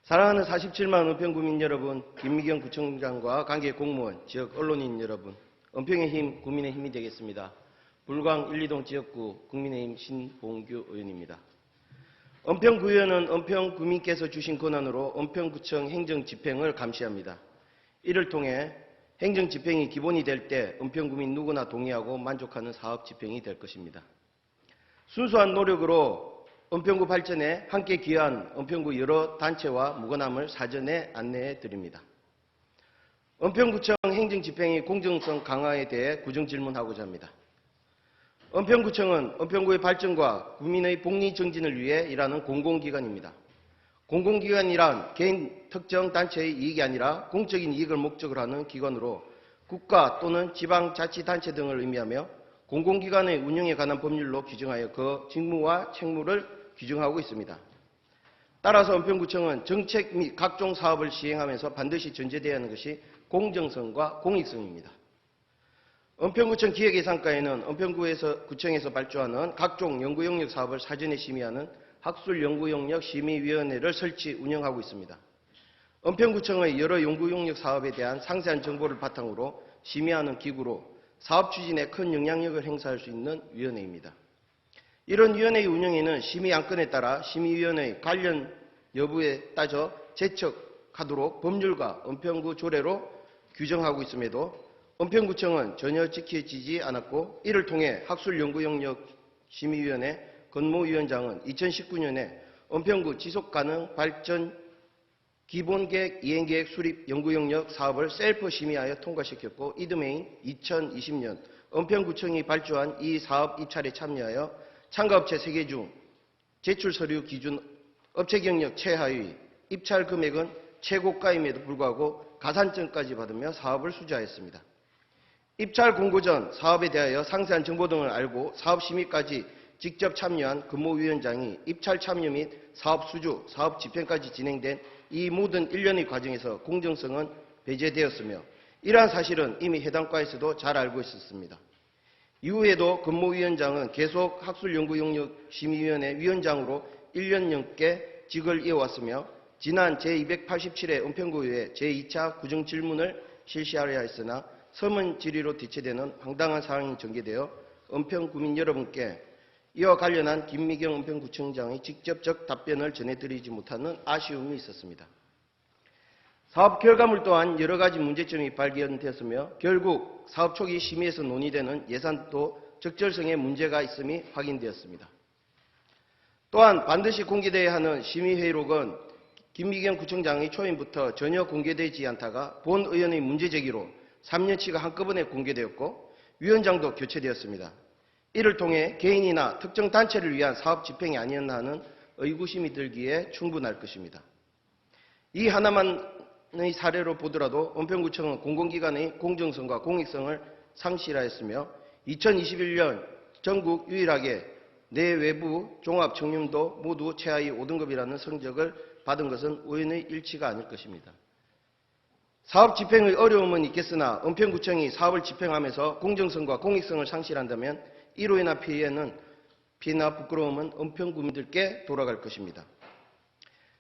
사랑하는 47만 은평구민 여러분, 김미경 구청장과 관계 공무원, 지역 언론인 여러분, 은평의 힘, 국민의 힘이 되겠습니다. 불광 1, 2동 지역구 국민의힘 신봉규 의원입니다. 은평구의원은 은평구민께서 주신 권한으로 은평구청 행정집행을 감시합니다. 이를 통해 행정집행이 기본이 될 때 은평구민 누구나 동의하고 만족하는 사업집행이 될 것입니다. 순수한 노력으로 은평구 발전에 함께 기여한 은평구 여러 단체와 무관함을 사전에 안내해 드립니다. 은평구청 행정집행의 공정성 강화에 대해 구정질문하고자 합니다. 은평구청은 은평구의 발전과 국민의 복리 정진을 위해 일하는 공공기관입니다. 공공기관이란 개인 특정 단체의 이익이 아니라 공적인 이익을 목적으로 하는 기관으로 국가 또는 지방자치단체 등을 의미하며 공공기관의 운영에 관한 법률로 규정하여 그 직무와 책무를 규정하고 있습니다. 따라서 은평구청은 정책 및 각종 사업을 시행하면서 반드시 전제되어야 하는 것이 공정성과 공익성입니다. 은평구청 기획예산과에는 은평구청에서 발주하는 각종 연구용역 사업을 사전에 심의하는 학술연구용역 심의위원회를 설치 운영하고 있습니다. 은평구청의 여러 연구용역 사업에 대한 상세한 정보를 바탕으로 심의하는 기구로 사업 추진에 큰 영향력을 행사할 수 있는 위원회입니다. 이런 위원회의 운영에는 심의 안건에 따라 심의위원회의 관련 여부에 따져 제척하도록 법률과 은평구 조례로 규정하고 있음에도 은평구청은 전혀 지켜지지 않았고, 이를 통해 학술연구용역 심의위원회 건모위원장은 2019년에 은평구 지속가능 발전 기본계획, 이행계획 수립 연구용역 사업을 셀프 심의하여 통과시켰고, 이듬해인 2020년 은평구청이 발주한 이 사업 입찰에 참여하여 참가업체 3개 중 제출 서류 기준 업체 경력 최하위, 입찰 금액은 최고가임에도 불구하고 가산점까지 받으며 사업을 수주하였습니다. 입찰 공고 전 사업에 대하여 상세한 정보 등을 알고 사업 심의까지 직접 참여한 근무위원장이 입찰 참여 및 사업 수주, 사업 집행까지 진행된 이 모든 일련의 과정에서 공정성은 배제되었으며, 이러한 사실은 이미 해당 과에서도 잘 알고 있었습니다. 이후에도 근무위원장은 계속 학술연구용역 심의위원회 위원장으로 1년 넘게 직을 이어왔으며, 지난 제287회 은평구의회 제2차 구정질문을 실시하려 했으나 서면 질의로 대체되는 황당한 상황이 전개되어 은평구민 여러분께 이와 관련한 김미경 은평구청장의 직접적 답변을 전해드리지 못하는 아쉬움이 있었습니다. 사업 결과물 또한 여러 가지 문제점이 발견되었으며, 결국 사업 초기 심의에서 논의되는 예산도 적절성에 문제가 있음이 확인되었습니다. 또한 반드시 공개되어야 하는 심의회의록은 김미경 구청장의 초임부터 전혀 공개되지 않다가 본 의원의 문제제기로 3년치가 한꺼번에 공개되었고, 위원장도 교체되었습니다. 이를 통해 개인이나 특정 단체를 위한 사업 집행이 아니었나 하는 의구심이 들기에 충분할 것입니다. 이 하나만의 사례로 보더라도 은평구청은 공공기관의 공정성과 공익성을 상실하였으며, 2021년 전국 유일하게 내외부 종합청렴도 모두 최하위 5등급이라는 성적을 받은 것은 우연의 일치가 아닐 것입니다. 사업 집행의 어려움은 있겠으나 은평구청이 사업을 집행하면서 공정성과 공익성을 상실한다면 이로 인한 피해나 부끄러움은 은평구민들께 돌아갈 것입니다.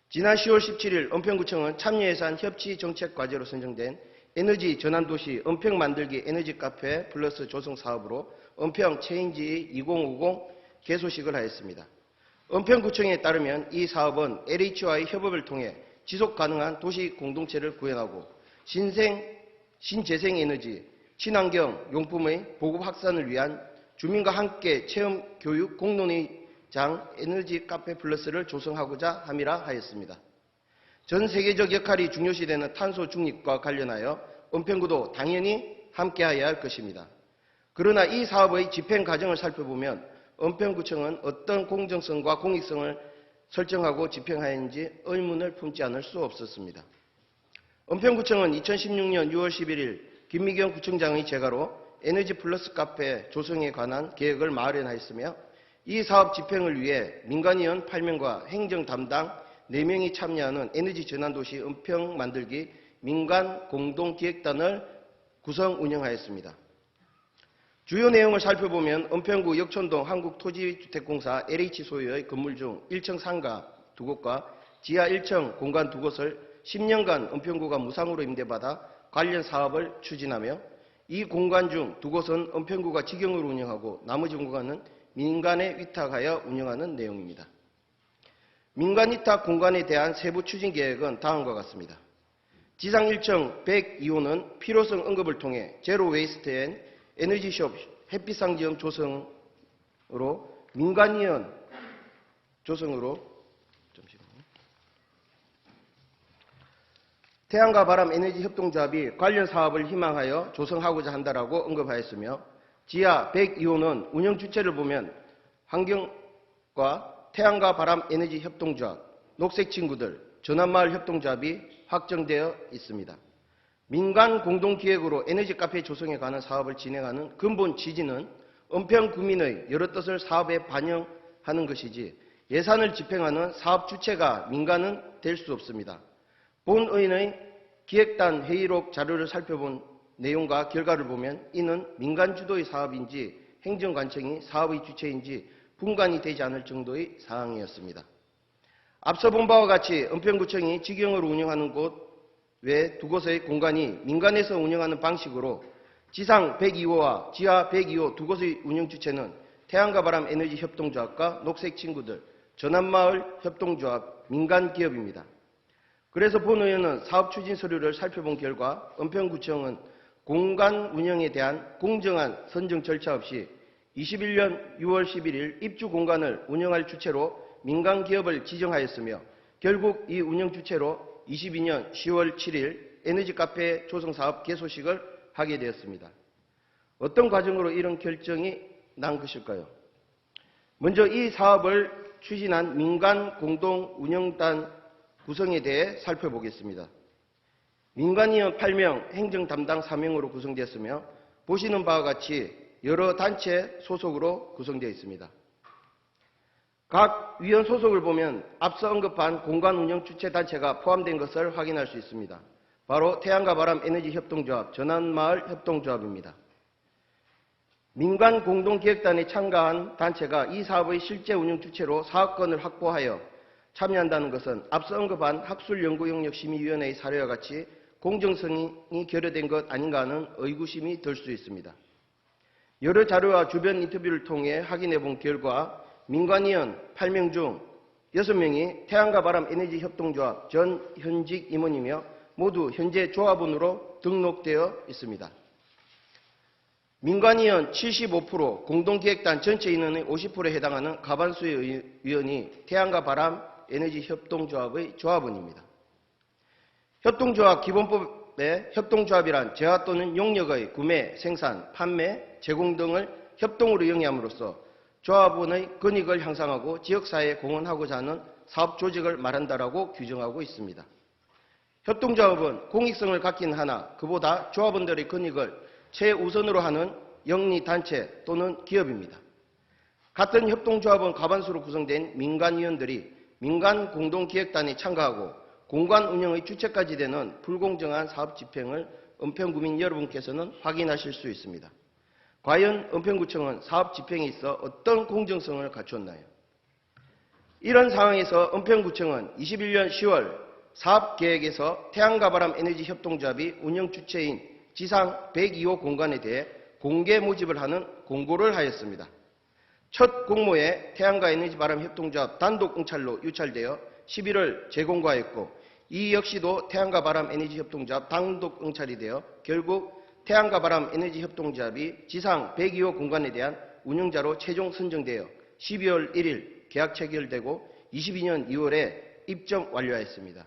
지난 10월 17일 은평구청은 참여예산 협치정책과제로 선정된 에너지 전환도시 은평 만들기 에너지 카페 플러스 조성 사업으로 은평 체인지 2050 개소식을 하였습니다. 은평구청에 따르면 이 사업은 LH와의 협업을 통해 지속가능한 도시 공동체를 구현하고 신재생에너지, 친환경 용품의 보급 확산을 위한 주민과 함께 체험 교육 공론의 장 에너지 카페 플러스를 조성하고자 함이라 하였습니다. 전 세계적 역할이 중요시되는 탄소 중립과 관련하여 은평구도 당연히 함께해야 할 것입니다. 그러나 이 사업의 집행 과정을 살펴보면 은평구청은 어떤 공정성과 공익성을 설정하고 집행하였는지 의문을 품지 않을 수 없었습니다. 은평구청은 2016년 6월 11일 김미경 구청장의 재가로 에너지 플러스 카페 조성에 관한 계획을 마련하였으며, 이 사업 집행을 위해 민간위원 8명과 행정 담당 4명이 참여하는 에너지 전환도시 은평 만들기 민간 공동기획단을 구성 운영하였습니다. 주요 내용을 살펴보면 은평구 역촌동 한국토지주택공사 LH 소유의 건물 중 1층 상가 2곳과 지하 1층 공간 2곳을 10년간 은평구가 무상으로 임대받아 관련 사업을 추진하며 이 공간 중 2곳은 은평구가 직영으로 운영하고 나머지 공간은 민간에 위탁하여 운영하는 내용입니다. 민간 위탁 공간에 대한 세부 추진 계획은 다음과 같습니다. 지상 1층 102호는 필요성 언급을 통해 제로 웨이스트 앤 에너지숍 햇빛상지역 조성으로 민간위원 조성으로 태양과 바람 에너지 협동조합이 관련 사업을 희망하여 조성하고자 한다라고 언급하였으며 지하 102호는 운영 주체를 보면 환경과 태양과 바람 에너지 협동조합, 녹색친구들, 전환마을 협동조합이 확정되어 있습니다. 민간 공동기획으로 에너지 카페 조성에 관한 사업을 진행하는 근본 취지는 은평 구민의 여러 뜻을 사업에 반영하는 것이지 예산을 집행하는 사업 주체가 민간은 될 수 없습니다. 본 의원의 기획단 회의록 자료를 살펴본 내용과 결과를 보면 이는 민간 주도의 사업인지 행정관청이 사업의 주체인지 분간이 되지 않을 정도의 사항이었습니다. 앞서 본 바와 같이 은평구청이 직영으로 운영하는 곳 외 2곳의 공간이 민간에서 운영하는 방식으로 지상 102호와 지하 102호 2곳의 운영 주체는 태양과 바람 에너지 협동조합과 녹색친구들, 전환마을 협동조합, 민간기업입니다. 그래서 본 의원은 사업 추진 서류를 살펴본 결과 은평구청은 공간 운영에 대한 공정한 선정 절차 없이 21년 6월 11일 입주 공간을 운영할 주체로 민간기업을 지정하였으며 결국 이 운영 주체로 22년 10월 7일 에너지 카페 조성사업 개소식을 하게 되었습니다. 어떤 과정으로 이런 결정이 난 것일까요? 먼저 이 사업을 추진한 민간 공동 운영단 구성에 대해 살펴보겠습니다. 민간위원 8명, 행정 담당 4명으로 구성되었으며 보시는 바와 같이 여러 단체 소속으로 구성되어 있습니다. 각 위원 소속을 보면 앞서 언급한 공간 운영 주체 단체가 포함된 것을 확인할 수 있습니다. 바로 태양과 바람 에너지 협동조합, 전환마을 협동조합입니다. 민간 공동기획단에 참가한 단체가 이 사업의 실제 운영 주체로 사업권을 확보하여 참여한다는 것은 앞서 언급한 학술연구영역심의위원회의 사례와 같이 공정성이 결여된 것 아닌가 하는 의구심이 들 수 있습니다. 여러 자료와 주변 인터뷰를 통해 확인해 본 결과 민간위원 8명 중 6명이 태양과 바람 에너지 협동조합 전 현직 임원이며 모두 현재 조합원으로 등록되어 있습니다. 민간위원 75%, 공동기획단 전체 인원의 50%에 해당하는 과반수의 위원이 태양과 바람 에너지 협동조합의 조합원입니다. 협동조합 기본법에 협동조합이란 재화 또는 용역의 구매, 생산, 판매, 제공 등을 협동으로 영위함으로써 조합원의 권익을 향상하고 지역사회에 공헌하고자 하는 사업조직을 말한다라고 규정하고 있습니다. 협동조합은 공익성을 갖긴 하나 그보다 조합원들의 권익을 최우선으로 하는 영리단체 또는 기업입니다. 같은 협동조합은 과반수로 구성된 민간위원들이 민간 공동기획단에 참가하고 공간 운영의 주체까지 되는 불공정한 사업 집행을 은평구민 여러분께서는 확인하실 수 있습니다. 과연 은평구청은 사업 집행에 있어 어떤 공정성을 갖췄나요? 이런 상황에서 은평구청은 21년 10월 사업계획에서 태양과 바람 에너지 협동조합이 운영 주체인 지상 102호 공간에 대해 공개 모집을 하는 공고를 하였습니다. 첫 공모에 태양과 에너지 바람 협동조합 단독 응찰로 유찰되어 11월 재공고하였고 이 역시도 태양과 바람 에너지 협동조합 단독 응찰이 되어 결국 태양과 바람 에너지 협동조합이 지상 102호 공간에 대한 운영자로 최종 선정되어 12월 1일 계약 체결되고 22년 2월에 입점 완료하였습니다.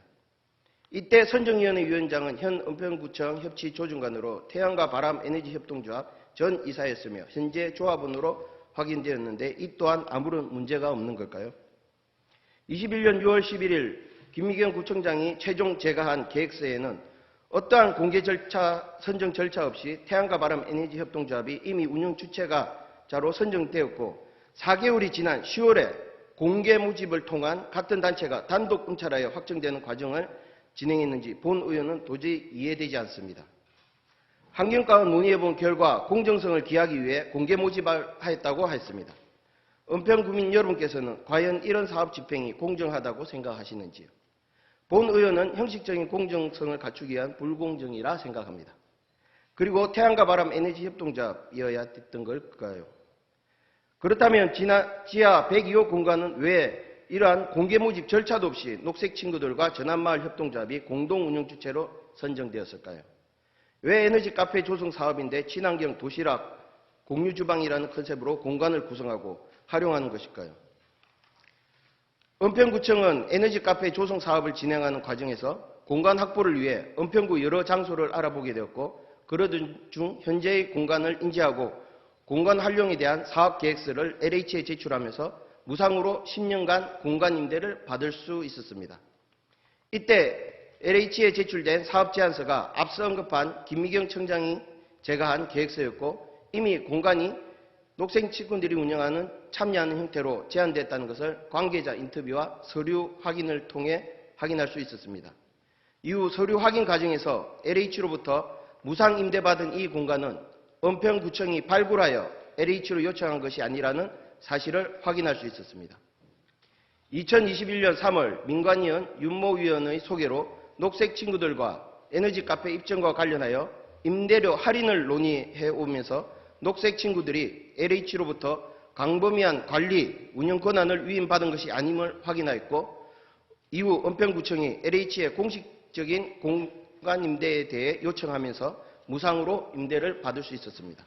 이때 선정위원회 위원장은 현 은평구청 협치조정관으로 태양과 바람 에너지 협동조합 전 이사였으며 현재 조합원으로 확인되었는데 이 또한 아무런 문제가 없는 걸까요? 21년 6월 11일 김미경 구청장이 최종 제거한 계획서에는 어떠한 공개 절차, 선정 절차 없이 태양과 바람 에너지 협동조합이 이미 운영 주체가자로 선정되었고 4개월이 지난 10월에 공개 모집을 통한 같은 단체가 단독 응찰하여 확정되는 과정을 진행했는지 본 의원은 도저히 이해되지 않습니다. 환경과와 논의해본 결과 공정성을 기하기 위해 공개 모집하였다고 했습니다. 은평구민 여러분께서는 과연 이런 사업 집행이 공정하다고 생각하시는지요? 본 의원은 형식적인 공정성을 갖추기 위한 불공정이라 생각합니다. 그리고 태양과 바람 에너지 협동조합이어야 됐던 걸까요? 그렇다면 지하 102호 공간은 왜 이러한 공개 모집 절차도 없이 녹색친구들과 전환마을 협동조합이 공동 운영 주체로 선정되었을까요? 왜 에너지 카페 조성 사업인데 친환경 도시락 공유 주방이라는 컨셉으로 공간을 구성하고 활용하는 것일까요? 은평구청은 에너지 카페 조성 사업을 진행하는 과정에서 공간 확보를 위해 은평구 여러 장소를 알아보게 되었고, 그러던 중 현재의 공간을 인지하고 공간 활용에 대한 사업 계획서를 LH에 제출하면서 무상으로 10년간 공간 임대를 받을 수 있었습니다. 이때 LH에 제출된 사업 제안서가 앞서 언급한 김미경 청장이 제거한 계획서였고, 이미 공간이 녹색친구들이 운영하는 참여하는 형태로 제안됐다는 것을 관계자 인터뷰와 서류 확인을 통해 확인할 수 있었습니다. 이후 서류 확인 과정에서 LH로부터 무상 임대받은 이 공간은 은평구청이 발굴하여 LH로 요청한 것이 아니라는 사실을 확인할 수 있었습니다. 2021년 3월 민관위원 윤모 위원의 소개로 녹색친구들과 에너지 카페 입점과 관련하여 임대료 할인을 논의해 오면서 녹색친구들이 LH로부터 광범위한 관리, 운영 권한을 위임받은 것이 아님을 확인하였고, 이후 은평구청이 LH의 공식적인 공간 임대에 대해 요청하면서 무상으로 임대를 받을 수 있었습니다.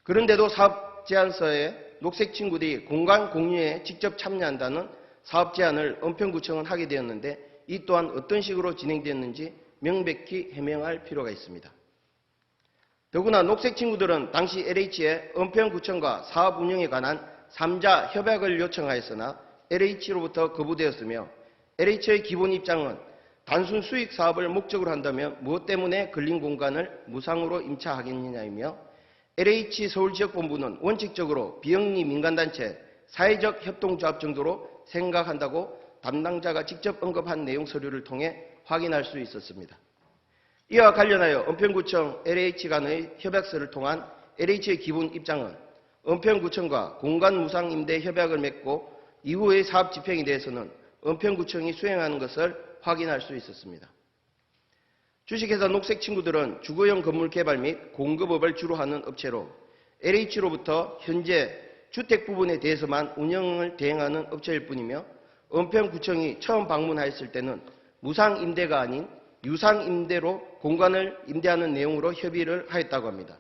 그런데도 사업 제안서에 녹색친구들이 공간 공유에 직접 참여한다는 사업 제안을 은평구청은 하게 되었는데, 이 또한 어떤 식으로 진행되었는지 명백히 해명할 필요가 있습니다. 더구나 녹색친구들은 당시 LH에 은평구청과 사업 운영에 관한 3자 협약을 요청하였으나 LH로부터 거부되었으며, LH의 기본 입장은 단순 수익 사업을 목적으로 한다면 무엇 때문에 근린 공간을 무상으로 임차하겠느냐이며, LH 서울지역본부는 원칙적으로 비영리 민간단체, 사회적 협동조합 정도로 생각한다고 담당자가 직접 언급한 내용 서류를 통해 확인할 수 있었습니다. 이와 관련하여 은평구청 LH 간의 협약서를 통한 LH의 기본 입장은 은평구청과 공간 무상 임대 협약을 맺고 이후의 사업 집행에 대해서는 은평구청이 수행하는 것을 확인할 수 있었습니다. 주식회사 녹색친구들은 주거용 건물 개발 및 공급업을 주로 하는 업체로 LH로부터 현재 주택 부분에 대해서만 운영을 대행하는 업체일 뿐이며, 은평구청이 처음 방문하였을 때는 무상 임대가 아닌 유상 임대로 공간을 임대하는 내용으로 협의를 하였다고 합니다.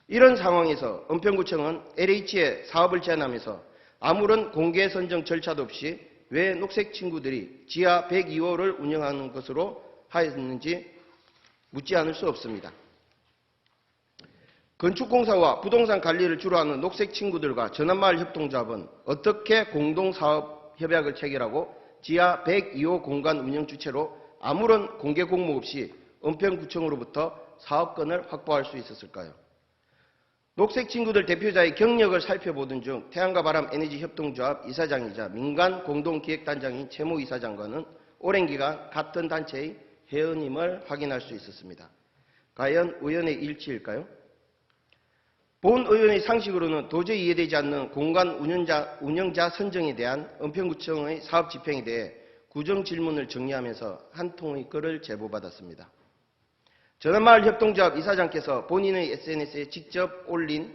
이런 상황에서 은평구청은 LH에 사업을 제안하면서 아무런 공개 선정 절차도 없이 왜 녹색친구들이 지하 102호를 운영하는 것으로 하였는지 묻지 않을 수 없습니다. 건축공사와 부동산 관리를 주로 하는 녹색친구들과 전환마을 협동조합은 어떻게 공동사업 협약을 체결하고 지하 102호 공간 운영 주체로 아무런 공개 공모 없이 은평구청으로부터 사업권을 확보할 수 있었을까요? 녹색친구들 대표자의 경력을 살펴보던 중 태양과 바람 에너지 협동조합 이사장이자 민간 공동기획단장인 최모 이사장과는 오랜 기간 같은 단체의 회원임을 확인할 수 있었습니다. 과연 우연의 일치일까요? 본 의원의 상식으로는 도저히 이해되지 않는 공간 운영자 선정에 대한 은평구청의 사업 집행에 대해 구정 질문을 정리하면서 한 통의 글을 제보받았습니다. 전환마을 협동조합 이사장께서 본인의 SNS에 직접 올린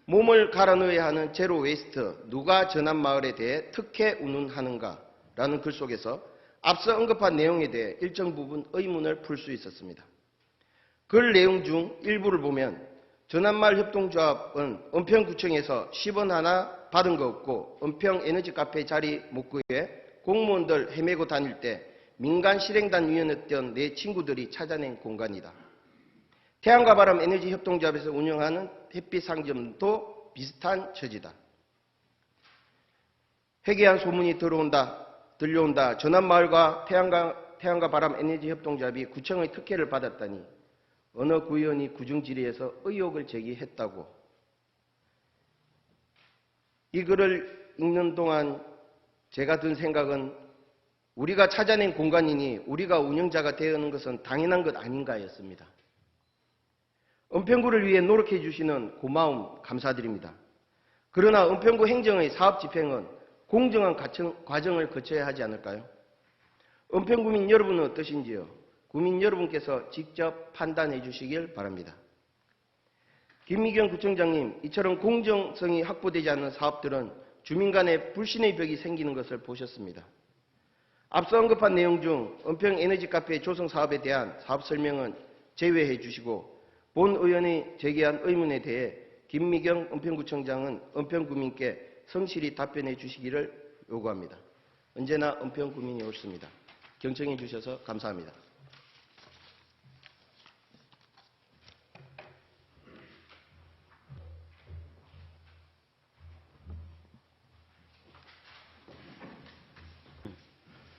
몸을 갈아 넣어야 하는 제로 웨이스트 누가 전환마을에 대해 특혜 운운하는가 라는 글 속에서 앞서 언급한 내용에 대해 일정 부분 의문을 풀 수 있었습니다. 글 내용 중 일부를 보면 전환마을 협동조합은 은평구청에서 10원 하나 받은 거 없고 은평 에너지 카페 자리 못 구해 공무원들 헤매고 다닐 때 민간 실행단 위원이었던 내 친구들이 찾아낸 공간이다. 태양과 바람 에너지 협동조합에서 운영하는 햇빛 상점도 비슷한 처지다. 회개한 소문이 들려온다. 전환마을과 태양과 바람 에너지 협동조합이 구청의 특혜를 받았다니 어느 구의원이 구중질의에서 의혹을 제기했다고. 이 글을 읽는 동안 제가 든 생각은 우리가 찾아낸 공간이니 우리가 운영자가 되는 것은 당연한 것 아닌가였습니다. 은평구를 위해 노력해 주시는 고마움 감사드립니다. 그러나 은평구 행정의 사업 집행은 공정한 과정을 거쳐야 하지 않을까요? 은평구민 여러분은 어떠신지요? 구민 여러분께서 직접 판단해 주시길 바랍니다. 김미경 구청장님, 이처럼 공정성이 확보되지 않는 사업들은 주민 간의 불신의 벽이 생기는 것을 보셨습니다. 앞서 언급한 내용 중 은평에너지카페 조성 사업에 대한 사업 설명은 제외해 주시고 본 의원이 제기한 의문에 대해 김미경 은평구청장은 은평구민께 성실히 답변해 주시기를 요구합니다. 언제나 은평구민이 옳습니다. 경청해 주셔서 감사합니다.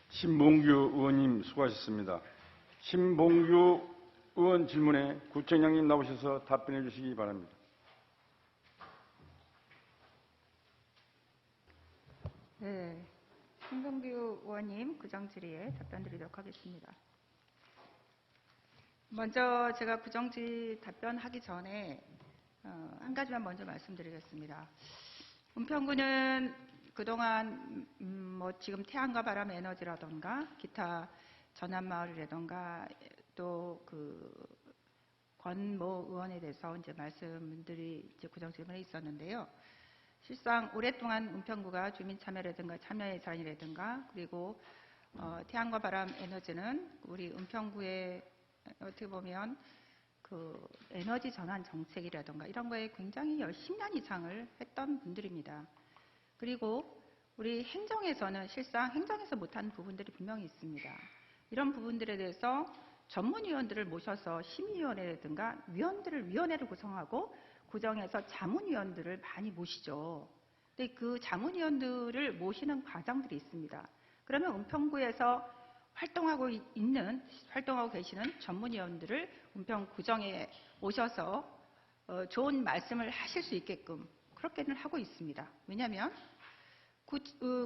신봉규 의원님 수고하셨습니다. 신봉규 의원 질문에 구청장님 나오셔서 답변해 주시기 바랍니다. 네, 신봉규 의원님 구정 질의에 답변 드리도록 하겠습니다. 먼저 제가 구정 질의 답변하기 전에 한 가지만 먼저 말씀드리겠습니다. 은평구는 그동안 지금 태양과 바람 에너지라던가 기타 전환마을이라던가 또 권모 의원에 대해서 이제 말씀들이 이제 구정 질문에 있었는데요. 실상 오랫동안 은평구가 주민 참여라든가 참여 예산이라든가 그리고 태양과 바람 에너지는 우리 은평구의 어떻게 보면 그 에너지 전환 정책이라든가 이런 거에 굉장히 10년 이상을 했던 분들입니다. 그리고 우리 행정에서는 실상 행정에서 못한 부분들이 분명히 있습니다. 이런 부분들에 대해서 전문위원들을 모셔서 심의위원회라든가 위원회를 구성하고 구정에서 자문위원들을 많이 모시죠. 근데 그 자문위원들을 모시는 과정들이 있습니다. 그러면 은평구에서 활동하고 계시는 전문위원들을 은평구정에 오셔서 좋은 말씀을 하실 수 있게끔 그렇게는 하고 있습니다. 왜냐하면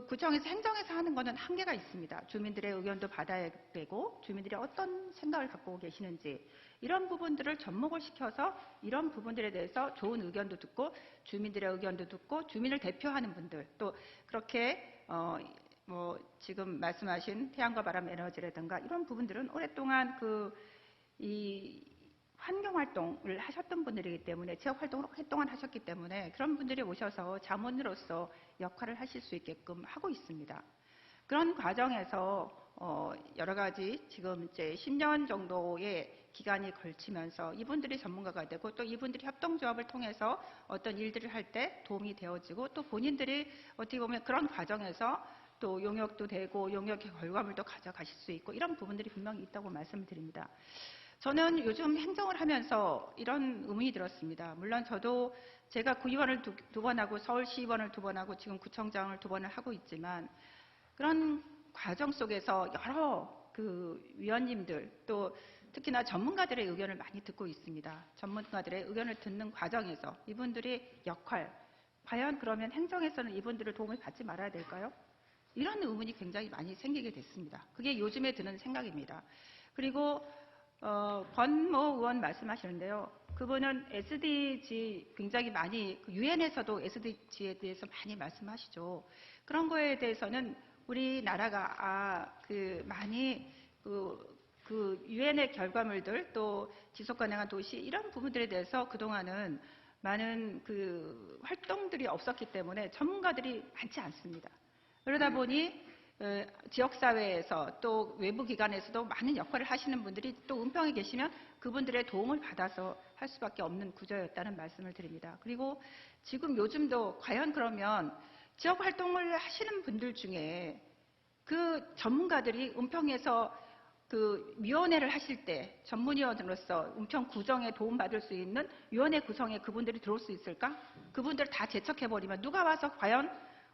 구청에서 행정에서 하는 것은 한계가 있습니다. 주민들의 의견도 받아야 되고 주민들이 어떤 생각을 갖고 계시는지 이런 부분들을 접목을 시켜서 이런 부분들에 대해서 좋은 의견도 듣고 주민들의 의견도 듣고 주민을 대표하는 분들 또 그렇게 지금 말씀하신 태양과 바람 에너지라든가 이런 부분들은 오랫동안 이 환경활동을 하셨던 분들이기 때문에 지역활동을 오랫동안 하셨기 때문에 그런 분들이 오셔서 자문으로서 역할을 하실 수 있게끔 하고 있습니다. 그런 과정에서 여러 가지 지금 이제 10년 정도의 기간이 걸치면서 이분들이 전문가가 되고 또 이분들이 협동조합을 통해서 어떤 일들을 할 때 도움이 되어지고 또 본인들이 어떻게 보면 그런 과정에서 또 용역도 되고 용역의 결과물도 가져가실 수 있고 이런 부분들이 분명히 있다고 말씀을 드립니다. 저는 요즘 행정을 하면서 이런 의문이 들었습니다. 물론 저도 제가 구의원을 두 번 하고 서울시의원을 2번 하고 지금 구청장을 2번을 하고 있지만 그런 과정 속에서 여러 위원님들 또 특히나 전문가들의 의견을 많이 듣고 있습니다. 전문가들의 의견을 듣는 과정에서 이분들의 역할, 과연 그러면 행정에서는 이분들의 도움을 받지 말아야 될까요? 이런 의문이 굉장히 많이 생기게 됐습니다. 그게 요즘에 드는 생각입니다. 그리고 권모 의원 말씀하시는데요. 그분은 SDG 굉장히 많이 유엔에서도 SDG에 대해서 많이 말씀하시죠. 그런 거에 대해서는 우리나라가 많이 유엔의 결과물들 또 지속가능한 도시 이런 부분들에 대해서 그동안은 많은 활동들이 없었기 때문에 전문가들이 많지 않습니다. 그러다 보니 지역사회에서 또 외부기관에서도 많은 역할을 하시는 분들이 또 은평에 계시면 그분들의 도움을 받아서 할 수밖에 없는 구조였다는 말씀을 드립니다. 그리고 지금 요즘도 과연 그러면 지역활동을 하시는 분들 중에 전문가들이 은평에서 위원회를 하실 때 전문위원으로서 은평구정에 도움받을 수 있는 위원회 구성에 그분들이 들어올 수 있을까? 그분들 다 제척해버리면 누가 와서 과연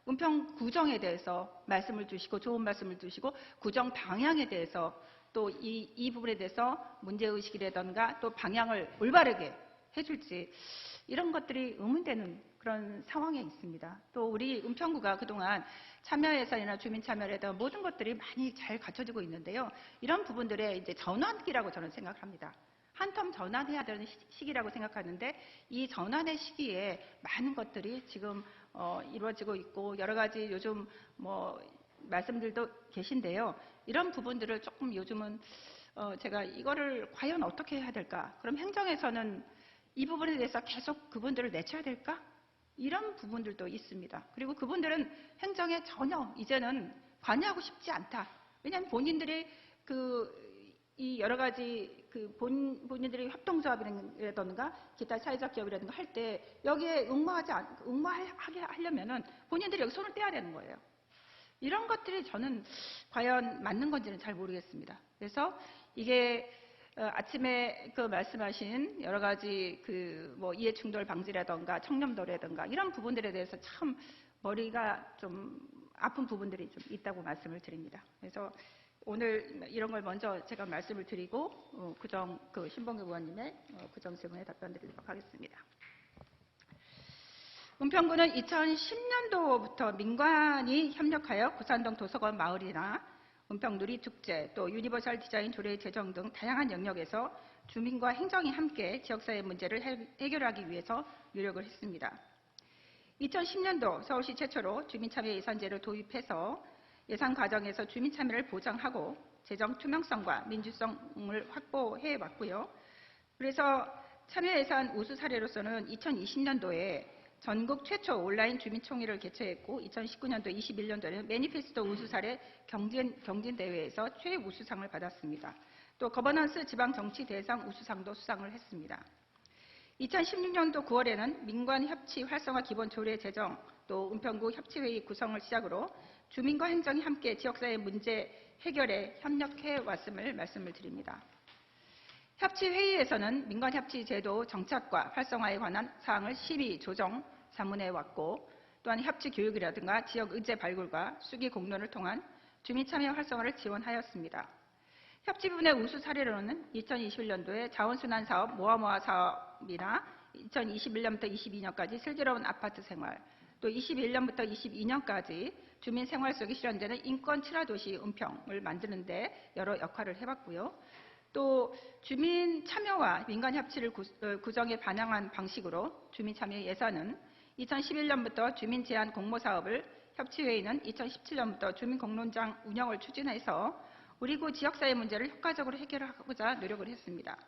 은평 구정에 대해서 말씀을 주시고 좋은 말씀을 주시고 구정 방향에 대해서 또 이 부분에 대해서 문제의식이라던가 또 방향을 올바르게 해줄지 이런 것들이 의문되는 그런 상황에 있습니다. 또 우리 은평구가 그동안 참여예산이나 주민참여라든가 모든 것들이 많이 잘 갖춰지고 있는데요. 이런 부분들의 이제 전환기라고 저는 생각합니다. 한 텀 전환해야 되는 시기라고 생각하는데 이 전환의 시기에 많은 것들이 지금 이루어지고 있고 여러 가지 요즘 말씀들도 계신데요. 이런 부분들을 조금 요즘은 제가 이거를 과연 어떻게 해야 될까? 그럼 행정에서는 이 부분에 대해서 계속 그분들을 내쳐야 될까? 이런 부분들도 있습니다. 그리고 그분들은 행정에 전혀 이제는 관여하고 싶지 않다. 왜냐하면 본인들이 이 여러 가지 본인들이 협동조합이라든가 기타 사회적 기업이라든가 할 때 여기에 응모하게 하려면은 본인들이 여기 손을 떼야 되는 거예요. 이런 것들이 저는 과연 맞는 건지는 잘 모르겠습니다. 그래서 이게 아침에 말씀하신 여러 가지 뭐 이해충돌 방지라든가 청렴도라든가 이런 부분들에 대해서 참 머리가 좀 아픈 부분들이 좀 있다고 말씀을 드립니다. 그래서 오늘 이런 걸 먼저 제가 말씀을 드리고 신봉규 의원님의 구정 질문에 답변 드리도록 하겠습니다. 은평구는 2010년도부터 민관이 협력하여 구산동 도서관 마을이나 은평 누리축제, 또 유니버설 디자인 조례 제정 등 다양한 영역에서 주민과 행정이 함께 지역사회 문제를 해결하기 위해서 노력을 했습니다. 2010년도 서울시 최초로 주민참여 예산제를 도입해서 예산 과정에서 주민참여를 보장하고 재정 투명성과 민주성을 확보해 왔고요. 그래서 참여예산 우수 사례로서는 2020년도에 전국 최초 온라인 주민총회를 개최했고 2019년도, 21년도에는 매니페스토 우수 사례 경진대회에서 최우수상을 받았습니다. 또 거버넌스 지방정치 대상 우수상도 수상을 했습니다. 2016년도 9월에는 민관협치 활성화 기본조례 제정, 또 은평구 협치회의 구성을 시작으로 주민과 행정이 함께 지역사회 문제 해결에 협력해 왔음을 말씀을 드립니다. 협치회의에서는 민관협치제도 정착과 활성화에 관한 사항을 심의, 조정, 자문해 왔고 또한 협치교육이라든가 지역의제 발굴과 수기 공론을 통한 주민참여 활성화를 지원하였습니다. 협치 부분의 우수 사례로는 2021년도에 자원순환사업 모아모아 사업이나 2021년부터 22년까지 슬기로운 아파트 생활, 또 21년부터 22년까지 주민 생활 속에 실현되는 인권 친화도시 은평을 만드는 데 여러 역할을 해봤고요. 또 주민 참여와 민간 협치를 구정에 반영한 방식으로 주민 참여 예산은 2011년부터 주민 제안 공모 사업을, 협치회의는 2017년부터 주민 공론장 운영을 추진해서 우리 구 지역사회 문제를 효과적으로 해결하고자 노력을 했습니다.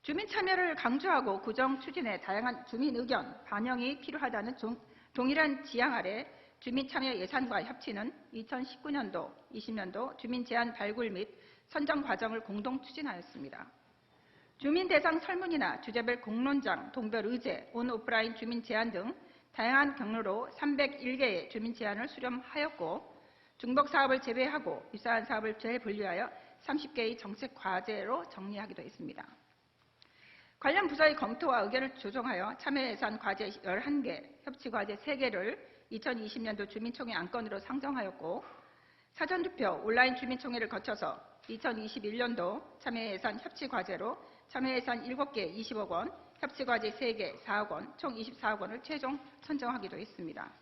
주민 참여를 강조하고 구정 추진에 다양한 주민 의견 반영이 필요하다는 동일한 지향 아래 주민 참여 예산과 협치는 2019년도, 20년도 주민 제안 발굴 및 선정 과정을 공동 추진하였습니다. 주민 대상 설문이나 주제별 공론장, 동별 의제, 온 오프라인 주민 제안 등 다양한 경로로 301개의 주민 제안을 수렴하였고 중복 사업을 제외하고 유사한 사업을 재분류하여 30개의 정책 과제로 정리하기도 했습니다. 관련 부서의 검토와 의견을 조정하여 참여 예산 과제 11개, 협치 과제 3개를 2020년도 주민총회 안건으로 상정하였고 사전투표, 온라인 주민총회를 거쳐서 2021년도 참여예산 협치 과제로 참여예산 7개 20억 원, 협치 과제 3개 4억 원, 총 24억 원을 최종 선정하기도 했습니다.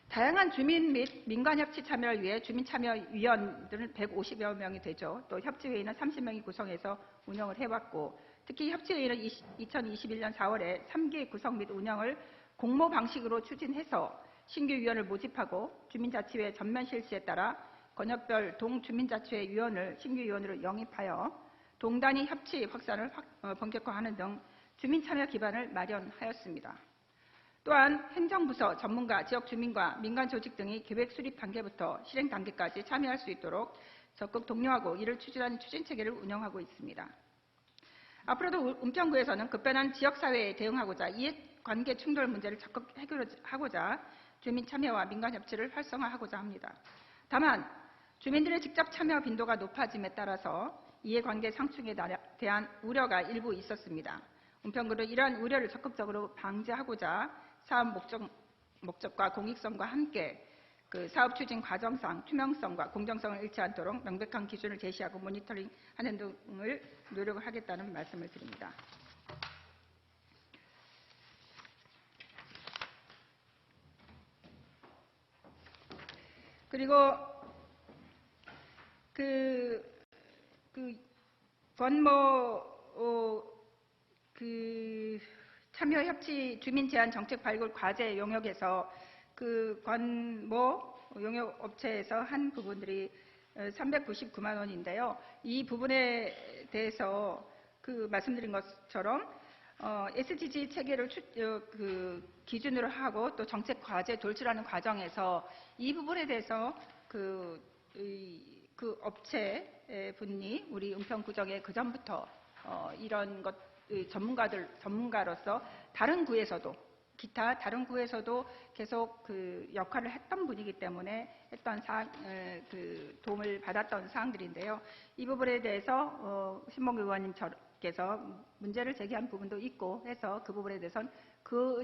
다양한 주민 및 민간협치 참여를 위해 주민참여위원들은 150여 명이 되죠. 또 협치회의는 30명이 구성해서 운영을 해왔고 특히 협치회의는 2021년 4월에 3기 구성 및 운영을 공모 방식으로 추진해서 신규 위원을 모집하고 주민자치회 전면 실시에 따라 권역별 동주민자치회 위원을 신규 위원으로 영입하여 동단위 협치 확산을 본격화하는 등 주민참여 기반을 마련하였습니다. 또한 행정부서, 전문가, 지역 주민과 민간 조직 등이 계획 수립 단계부터 실행 단계까지 참여할 수 있도록 적극 독려하고 이를 추진하는 추진체계를 운영하고 있습니다. 앞으로도 은평구에서는 급변한 지역사회에 대응하고자 이해관계 충돌 문제를 적극 해결하고자 주민 참여와 민간 협치를 활성화하고자 합니다. 다만 주민들의 직접 참여 빈도가 높아짐에 따라서 이해관계 상충에 대한 우려가 일부 있었습니다. 은평구는 이러한 우려를 적극적으로 방지하고자 사업 목적과 공익성과 함께 사업 추진 과정상 투명성과 공정성을 잃지 않도록 명백한 기준을 제시하고 모니터링하는 등을 노력을 하겠다는 말씀을 드립니다. 그리고 참여협치 주민제안 정책 발굴 과제 용역에서 권모 용역업체에서 한 부분들이 399만 원인데요. 이 부분에 대해서 말씀드린 것처럼 SDG 체계를 기준으로 하고 또 정책 과제 돌출하는 과정에서 이 부분에 대해서 그 업체 분이 우리 은평구정에 그 전부터 이런 것 전문가로서 기타 다른 구에서도 계속 역할을 했던 분이기 때문에 했던 도움을 받았던 사항들인데요. 이 부분에 대해서 신봉규 의원님께서 문제를 제기한 부분도 있고 해서 그 부분에 대해서는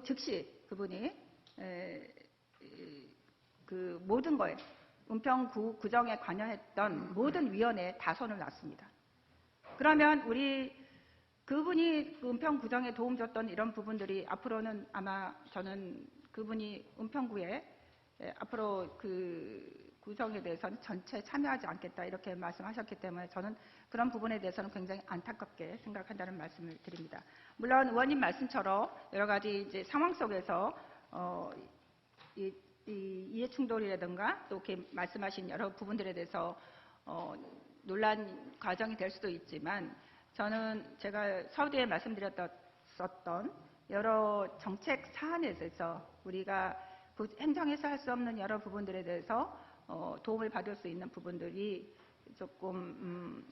즉시 그분이 모든 거에 은평구 구정에 관여했던 모든 위원회에 다 손을 놨습니다. 그러면 그분이 은평구정에 도움 줬던 이런 부분들이 앞으로는 아마 저는 그분이 은평구에 앞으로 구정에 대해서는 전체 참여하지 않겠다 이렇게 말씀하셨기 때문에 저는 그런 부분에 대해서는 굉장히 안타깝게 생각한다는 말씀을 드립니다. 물론 의원님 말씀처럼 여러 가지 이제 상황 속에서 이해 충돌이라든가 또 이렇게 말씀하신 여러 부분들에 대해서 논란 과정이 될 수도 있지만 저는 제가 서두에 말씀드렸던 여러 정책 사안에 대해서 우리가 행정에서 할 수 없는 여러 부분들에 대해서 도움을 받을 수 있는 부분들이 조금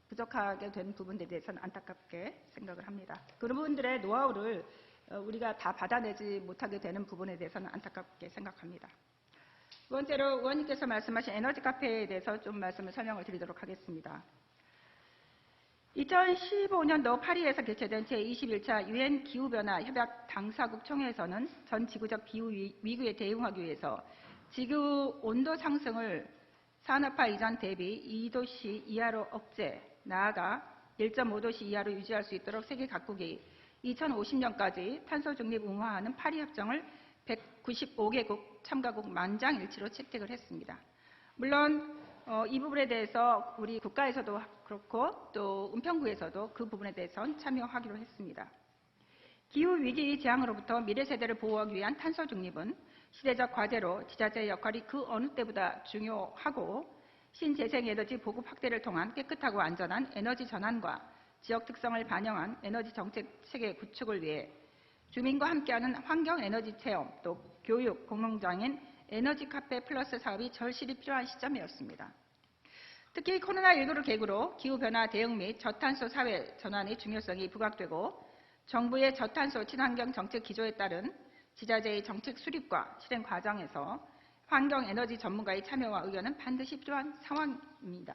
부족하게 된 부분들에 대해서는 안타깝게 생각을 합니다. 그런 부분들의 노하우를 우리가 다 받아내지 못하게 되는 부분에 대해서는 안타깝게 생각합니다. 두 번째로 의원님께서 말씀하신 에너지 카페에 대해서 좀 설명을 드리도록 하겠습니다. 2015년도 파리에서 개최된 제21차 유엔 기후변화 협약 당사국 총회에서는 전 지구적 기후 위기에 대응하기 위해서 지구 온도 상승을 산업화 이전 대비 2도씨 이하로 억제, 나아가 1.5도씨 이하로 유지할 수 있도록 세계 각국이 2050년까지 탄소 중립 의무화하는 파리 협정을 195개국 참가국 만장일치로 채택을 했습니다. 물론 이 부분에 대해서 우리 국가에서도 그렇고 또 은평구에서도 그 부분에 대해서는 참여하기로 했습니다. 기후위기 재앙으로부터 미래 세대를 보호하기 위한 탄소 중립은 시대적 과제로 지자체의 역할이 그 어느 때보다 중요하고 신재생에너지 보급 확대를 통한 깨끗하고 안전한 에너지 전환과 지역 특성을 반영한 에너지 정책 체계 구축을 위해 주민과 함께하는 환경 에너지 체험 또 교육, 공농장인 에너지 카페 플러스 사업이 절실히 필요한 시점이었습니다. 특히 코로나19를 계기로 기후변화 대응 및 저탄소 사회 전환의 중요성이 부각되고 정부의 저탄소 친환경 정책 기조에 따른 지자체의 정책 수립과 실행 과정에서 환경 에너지 전문가의 참여와 의견은 반드시 필요한 상황입니다.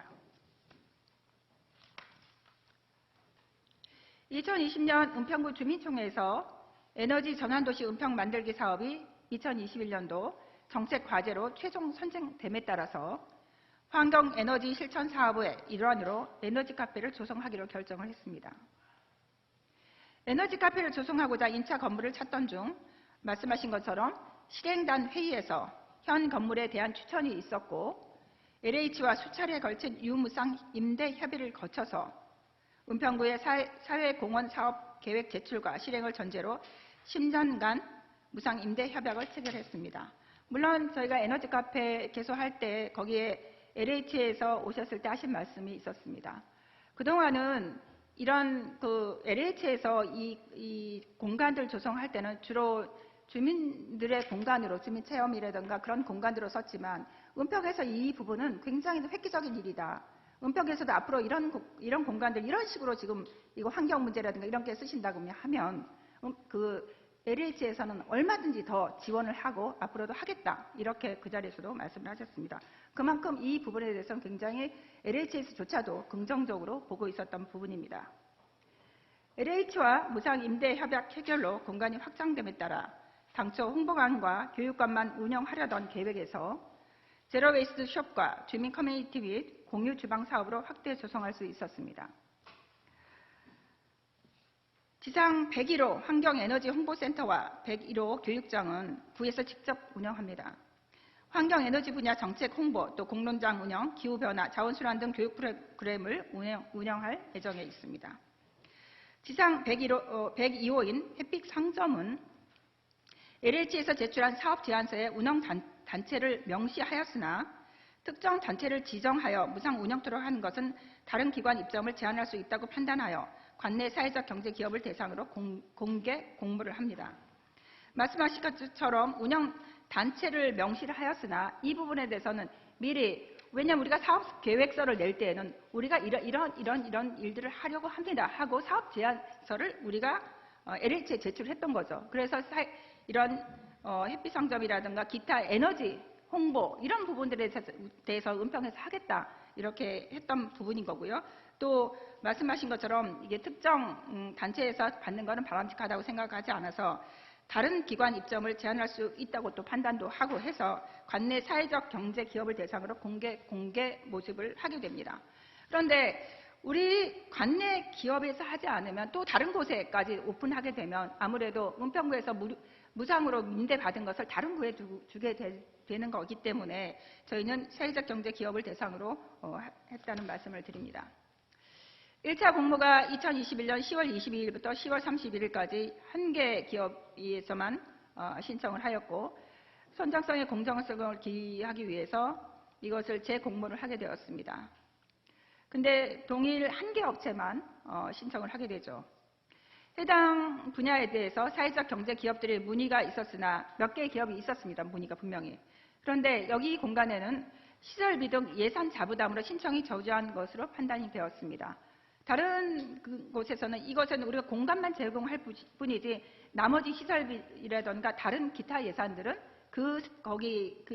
2020년 은평구 주민총회에서 에너지 전환도시 은평 만들기 사업이 2021년도 정책 과제로 최종 선정됨에 따라서 환경 에너지 실천 사업의 일환으로 에너지 카페를 조성하기로 결정을 했습니다. 에너지 카페를 조성하고자 인차 건물을 찾던 중 말씀하신 것처럼 실행단 회의에서 현 건물에 대한 추천이 있었고 LH와 수차례에 걸친 유무상 임대 협의를 거쳐서 은평구의 사회공헌 사업 계획 제출과 실행을 전제로 10년간 무상 임대 협약을 체결했습니다. 물론 저희가 에너지 카페 개소할 때 거기에 LH에서 오셨을 때 하신 말씀이 있었습니다. 그동안은 이런 LH에서 이 공간들 조성할 때는 주로 주민들의 공간으로 주민 체험이라든가 그런 공간으로 썼지만 은평에서 이 부분은 굉장히 획기적인 일이다. 은평에서도 앞으로 이런 공간들 이런 식으로 지금 이거 환경 문제라든가 이런 게 쓰신다고 하면 LH에서는 얼마든지 더 지원을 하고 앞으로도 하겠다. 이렇게 그 자리에서도 말씀을 하셨습니다. 그만큼 이 부분에 대해서는 굉장히 LH에서조차도 긍정적으로 보고 있었던 부분입니다. LH와 무상 임대 협약 해결로 공간이 확장됨에 따라 당초 홍보관과 교육관만 운영하려던 계획에서 제로웨이스트 숍과 주민 커뮤니티 및 공유 주방 사업으로 확대 조성할 수 있었습니다. 지상 101호 환경에너지 홍보센터와 101호 교육장은 구에서 직접 운영합니다. 환경에너지 분야 정책 홍보, 또 공론장 운영, 기후변화, 자원순환 등 교육 프로그램을 운영할 예정에 있습니다. 지상 102호인 햇빛 상점은 LH에서 제출한 사업 제안서의 운영 단체를 명시하였으나 특정 단체를 지정하여 무상 운영토록 하는 것은 다른 기관 입점을 제한할 수 있다고 판단하여 관내 사회적 경제 기업을 대상으로 공개 공모를 합니다. 말씀하신 것처럼 운영 단체를 명시를 하였으나 이 부분에 대해서는 미리, 왜냐하면 우리가 사업 계획서를 낼 때에는 우리가 이런 일들을 하려고 합니다 하고 사업 제안서를 우리가 LH에 제출했던 거죠. 그래서 이런 햇빛상점이라든가 기타 에너지 홍보 이런 부분들에 대해서 은평에서 하겠다 이렇게 했던 부분인 거고요. 또 말씀하신 것처럼 이게 특정 단체에서 받는 것은 바람직하다고 생각하지 않아서 다른 기관 입점을 제한할 수 있다고 또 판단도 하고 해서 관내 사회적 경제 기업을 대상으로 공개 모집을 하게 됩니다. 그런데 우리 관내 기업에서 하지 않으면 또 다른 곳에까지 오픈하게 되면 아무래도 은평구에서 무상으로 임대받은 것을 다른 구에 주게 되는 거기 때문에 저희는 사회적 경제 기업을 대상으로 했다는 말씀을 드립니다. 1차 공모가 2021년 10월 22일부터 10월 31일까지 1개 기업에서만 신청을 하였고 선정성의 공정성을 기하기 위해서 이것을 재공모를 하게 되었습니다. 근데 동일 1개 업체만 신청을 하게 되죠. 해당 분야에 대해서 사회적 경제 기업들의 문의가 있었으나 몇 개의 기업이 있었습니다. 문의가 분명히. 그런데 여기 공간에는 시설비 등 예산 자부담으로 신청이 저조한 것으로 판단이 되었습니다. 다른 곳에서는 이것은 우리가 공간만 제공할 뿐이지 나머지 시설비라든가 다른 기타 예산들은 거기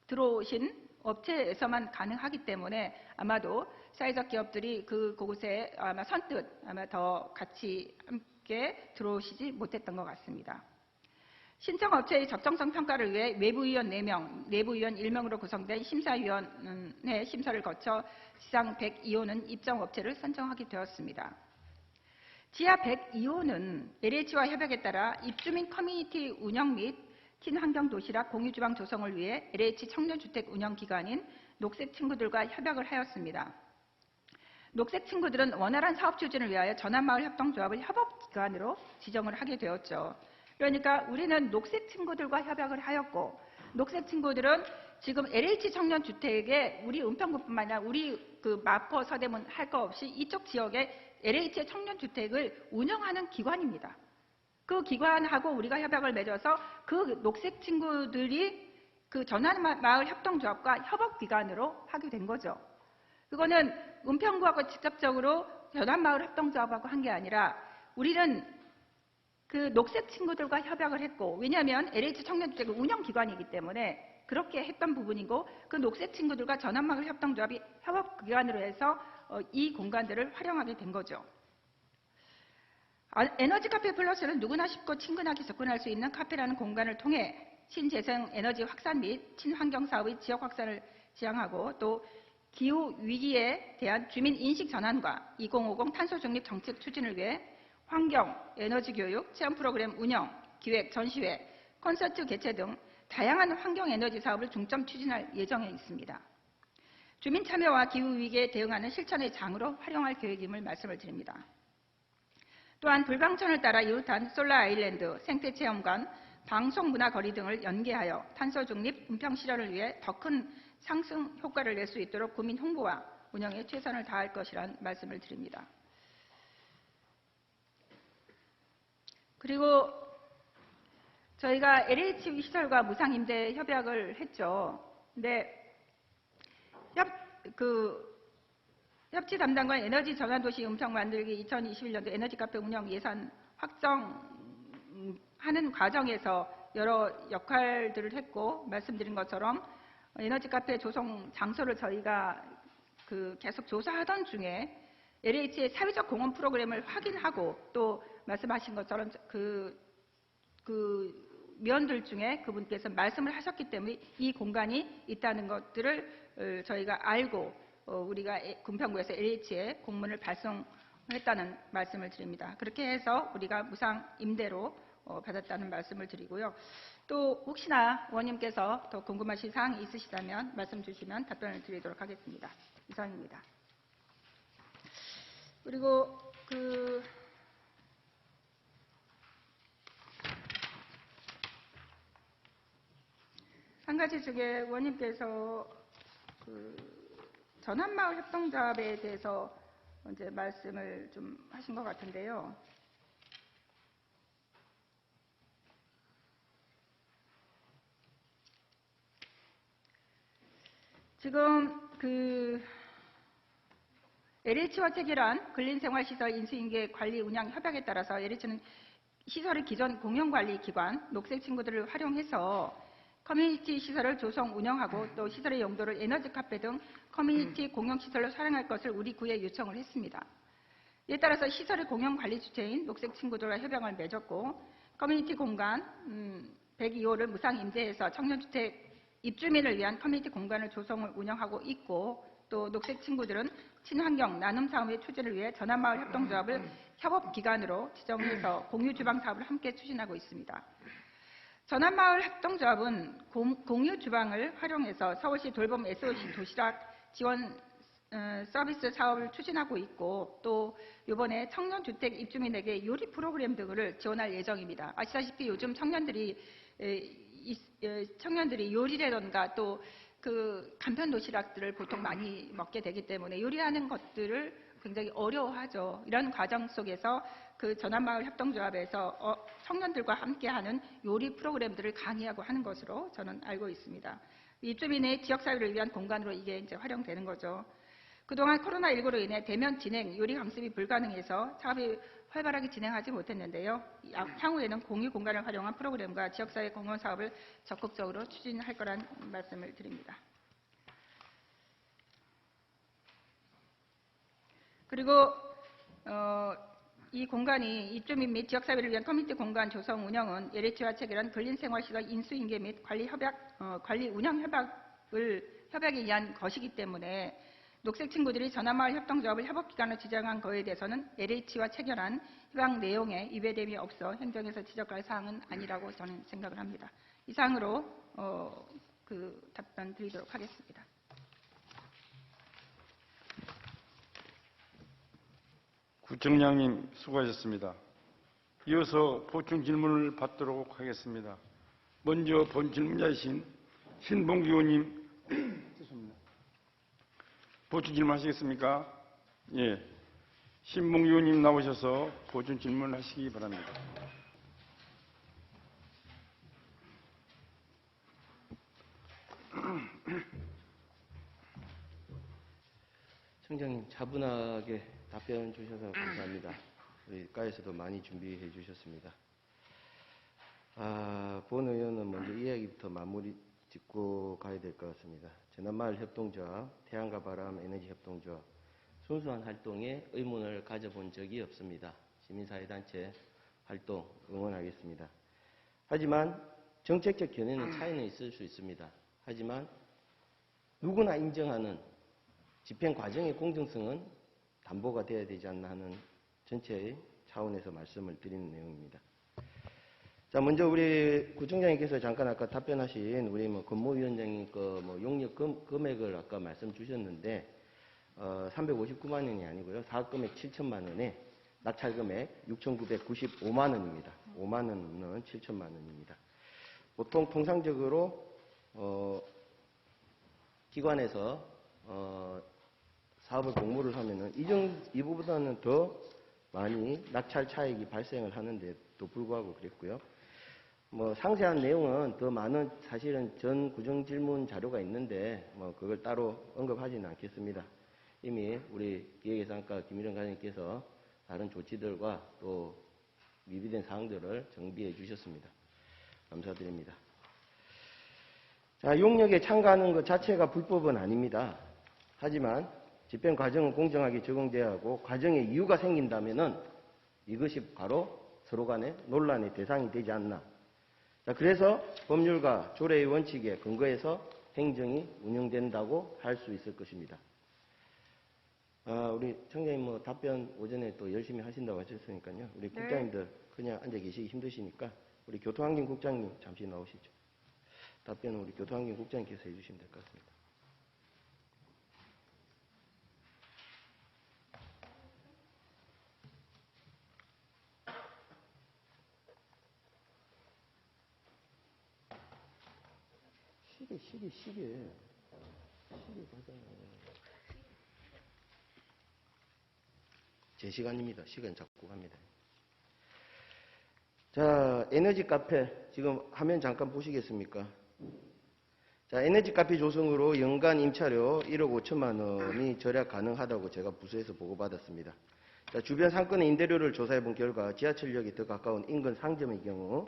들어오신 업체에서만 가능하기 때문에 아마도 사회적 기업들이 그곳에 아마 선뜻 아마 더 같이 함께 들어오시지 못했던 것 같습니다. 신청 업체의 적정성 평가를 위해 외부위원 4명, 내부위원 1명으로 구성된 심사위원회 심사를 거쳐 지상 102호는 입점 업체를 선정하게 되었습니다. 지하 102호는 LH와 협약에 따라 입주민 커뮤니티 운영 및 친환경 도시락 공유주방 조성을 위해 LH 청년주택 운영기관인 녹색친구들과 협약을 하였습니다. 녹색친구들은 원활한 사업 추진을 위하여 전환마을협동조합을 협업기관으로 지정을 하게 되었죠. 그러니까 우리는 녹색친구들과 협약을 하였고 녹색친구들은 지금 LH 청년주택에 우리 은평구뿐만 아니라 우리 마포 서대문 할 거 없이 이쪽 지역에 LH의 청년주택을 운영하는 기관입니다. 그 기관하고 우리가 협약을 맺어서 그 녹색친구들이 그 전환마을협동조합과 협업기관으로 하게 된 거죠. 그거는 은평구하고 직접적으로 전환마을협동조합하고 한 게 아니라 우리는 그 녹색 친구들과 협약을 했고, 왜냐하면 LH 청년주택은 운영기관이기 때문에 그렇게 했던 부분이고, 그 녹색 친구들과 전환마을협동조합이 협업기관으로 해서 이 공간들을 활용하게 된 거죠. 에너지 카페 플러스는 누구나 쉽고 친근하게 접근할 수 있는 카페라는 공간을 통해 신재생 에너지 확산 및 친환경 사업의 지역 확산을 지향하고 또 기후 위기에 대한 주민 인식 전환과 2050 탄소 중립 정책 추진을 위해 환경, 에너지 교육, 체험 프로그램 운영, 기획, 전시회, 콘서트 개최 등 다양한 환경 에너지 사업을 중점 추진할 예정에 있습니다. 주민 참여와 기후 위기에 대응하는 실천의 장으로 활용할 계획임을 말씀을 드립니다. 또한 불방천을 따라 이웃한 솔라 아일랜드, 생태체험관, 방송문화거리 등을 연계하여 탄소 중립 은평 실현을 위해 더 큰 상승 효과를 낼 수 있도록 구민 홍보와 운영에 최선을 다할 것이라는 말씀을 드립니다. 그리고 저희가 LH 시설과 무상임대 협약을 했죠. 근데 협치 담당관 에너지 전환도시 은평 만들기 2021년도 에너지 카페 운영 예산 확정하는 과정에서 여러 역할들을 했고 말씀드린 것처럼 에너지 카페 조성 장소를 저희가 계속 조사하던 중에 LH의 사회적 공헌 프로그램을 확인하고 또 말씀하신 것처럼 위원들 중에 그분께서 말씀을 하셨기 때문에 이 공간이 있다는 것들을 저희가 알고 우리가 은평구에서 LH에 공문을 발송했다는 말씀을 드립니다. 그렇게 해서 우리가 무상 임대로 받았다는 말씀을 드리고요. 또 혹시나 의원님께서 더 궁금하신 사항이 있으시다면 말씀 주시면 답변을 드리도록 하겠습니다. 이상입니다. 그리고 한 가지 중에 의원님께서 전환마을 협동조합에 대해서 이제 말씀을 좀 하신 것 같은데요. 지금 LH와 체결한 근린생활시설 인수인계 관리 운영 협약에 따라서 LH는 시설의 기존 공용관리기관 녹색친구들을 활용해서 커뮤니티 시설을 조성 운영하고 또 시설의 용도를 에너지 카페 등 커뮤니티 공용시설로 사용할 것을 우리 구에 요청을 했습니다. 이에 따라서 시설의 공용관리 주체인 녹색친구들과 협약을 맺었고 커뮤니티 공간 102호를 무상 임대해서 청년주택 입주민을 위한 커뮤니티 공간을 조성을 운영하고 있고 또 녹색친구들은 친환경 나눔 사업의 추진을 위해 전환마을 협동조합을 협업기관으로 지정해서 공유주방 사업을 함께 추진하고 있습니다. 전환마을 협동조합은 공유주방을 활용해서 서울시 돌봄 SOC 도시락 지원 서비스 사업을 추진하고 있고 또 이번에 청년주택 입주민에게 요리 프로그램 등을 지원할 예정입니다. 아시다시피 요즘 청년들이 요리라던가 또 간편 도시락들을 보통 많이 먹게 되기 때문에 요리하는 것들을 굉장히 어려워하죠. 이런 과정 속에서 전환마을 협동조합에서 청년들과 함께하는 요리 프로그램들을 강의하고 하는 것으로 저는 알고 있습니다. 입주민의 지역사회를 위한 공간으로 이게 이제 활용되는 거죠. 그동안 코로나19로 인해 대면 진행, 요리 강습이 불가능해서 사업이 활발하게 진행하지 못했는데요. 향후에는 공유 공간을 활용한 프로그램과 지역사회 공헌 사업을 적극적으로 추진할 거란 말씀을 드립니다. 그리고 이 공간이 입주민 및 지역사회를 위한 커뮤니티 공간 조성 운영은 LH와 체결한 근린생활시설 인수인계 및 관리 운영 협약에 의한 것이기 때문에 녹색친구들이 전환마을 협동조합을 협업기관으로 지정한 거에 대해서는 LH와 체결한 협약 내용에 위배됨이 없어 행정에서 지적할 사항은 아니라고 저는 생각을 합니다. 이상으로 답변 드리도록 하겠습니다. 구청장님 수고하셨습니다. 이어서 보충 질문을 받도록 하겠습니다. 먼저 본 질문자이신 신봉기 의원님 죄송합니다. 보충 질문하시겠습니까? 예, 신봉기 의원님 나오셔서 보충 질문하시기 바랍니다. 청장님 차분하게 답변 주셔서 감사합니다. 우리 과에서도 많이 준비해 주셨습니다. 본 의원은 먼저 이야기부터 마무리 짓고 가야 될 것 같습니다. 전환마을 협동조합, 태양과 바람 에너지 협동조합, 순수한 활동에 의문을 가져본 적이 없습니다. 시민사회단체 활동 응원하겠습니다. 하지만 정책적 견해는 차이는 있을 수 있습니다. 하지만 누구나 인정하는 집행 과정의 공정성은 담보가 되어야 되지 않나 하는 전체의 차원에서 말씀을 드리는 내용입니다. 자, 먼저 우리 구청장님께서 잠깐 아까 답변하신 우리 건모위원장님 용역 금액을 아까 말씀 주셨는데 359만 원이 아니고요. 사업금액 7천만 원에 낙찰금액 6,995만 원입니다. 5만 원은 7천만 원입니다. 보통 통상적으로 기관에서 사업을 공모를 하면은 이보다는 더 많이 낙찰 차익이 발생을 하는데도 불구하고 그랬고요. 상세한 내용은 더 많은 사실은 전 구정 질문 자료가 있는데 그걸 따로 언급하지는 않겠습니다. 이미 우리 기획예산과 김일영 과장님께서 다른 조치들과 또 미비된 사항들을 정비해 주셨습니다. 감사드립니다. 자, 용역에 참가하는 것 자체가 불법은 아닙니다. 하지만 집행 과정은 공정하게 적용돼야 하고 과정에 이유가 생긴다면은 이것이 바로 서로 간의 논란의 대상이 되지 않나. 자, 그래서 법률과 조례의 원칙에 근거해서 행정이 운영된다고 할 수 있을 것입니다. 우리 청장님 답변 오전에 또 열심히 하신다고 하셨으니까요. 우리 네. 국장님들 그냥 앉아 계시기 힘드시니까 우리 교토환경국장님 잠시 나오시죠. 답변은 우리 교토환경국장님께서 해주시면 될 것 같습니다. 시계 가잖아요. 제 시간입니다. 시간 자꾸 갑니다. 자, 에너지 카페. 지금 화면 잠깐 보시겠습니까? 자, 에너지 카페 조성으로 연간 임차료 1억 5천만 원이 절약 가능하다고 제가 부서에서 보고받았습니다. 자, 주변 상권의 임대료를 조사해 본 결과 지하철역이 더 가까운 인근 상점의 경우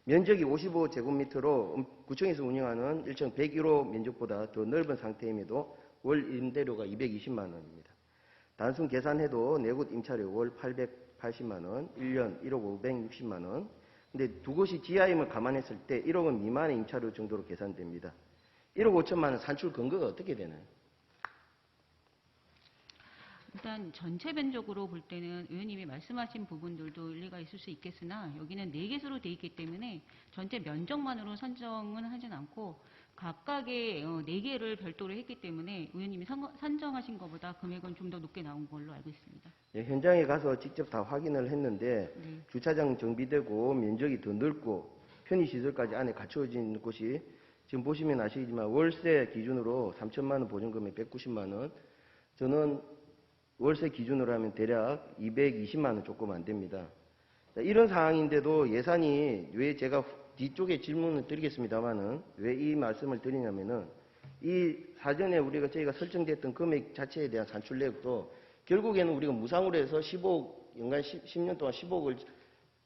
면적이 55제곱미터로 구청에서 운영하는 1층 101호 면적보다 더 넓은 상태임에도 월 임대료가 220만 원입니다. 단순 계산해도 내곳 임차료 월 880만 원, 1년 1억 560만 원. 근데 두 곳이 지하임을 감안했을 때 1억 원 미만의 임차료 정도로 계산됩니다. 1억 5천만 원 산출 근거가 어떻게 되나요? 일단 전체 면적으로 볼 때는 의원님이 말씀하신 부분들도 일리가 있을 수 있겠으나 여기는 4개수로 돼 있기 때문에 전체 면적만으로 산정은 하진 않고 각각의 4개를 별도로 했기 때문에 의원님이 산정하신 것보다 금액은 좀 더 높게 나온 걸로 알고 있습니다. 예, 현장에 가서 직접 다 확인을 했는데 네. 주차장 정비되고 면적이 더 넓고 편의시설까지 안에 갖춰진 곳이 지금 보시면 아시겠지만 월세 기준으로 3천만 원 보증금에 190만 원, 저는 월세 기준으로 하면 대략 220만 원 조금 안 됩니다. 자, 이런 상황인데도 예산이 왜 제가 뒤쪽에 질문을 드리겠습니다만은 왜 이 말씀을 드리냐면은 이 사전에 저희가 설정됐던 금액 자체에 대한 산출 내역도 결국에는 우리가 무상으로 해서 15억, 연간 10년 동안 15억을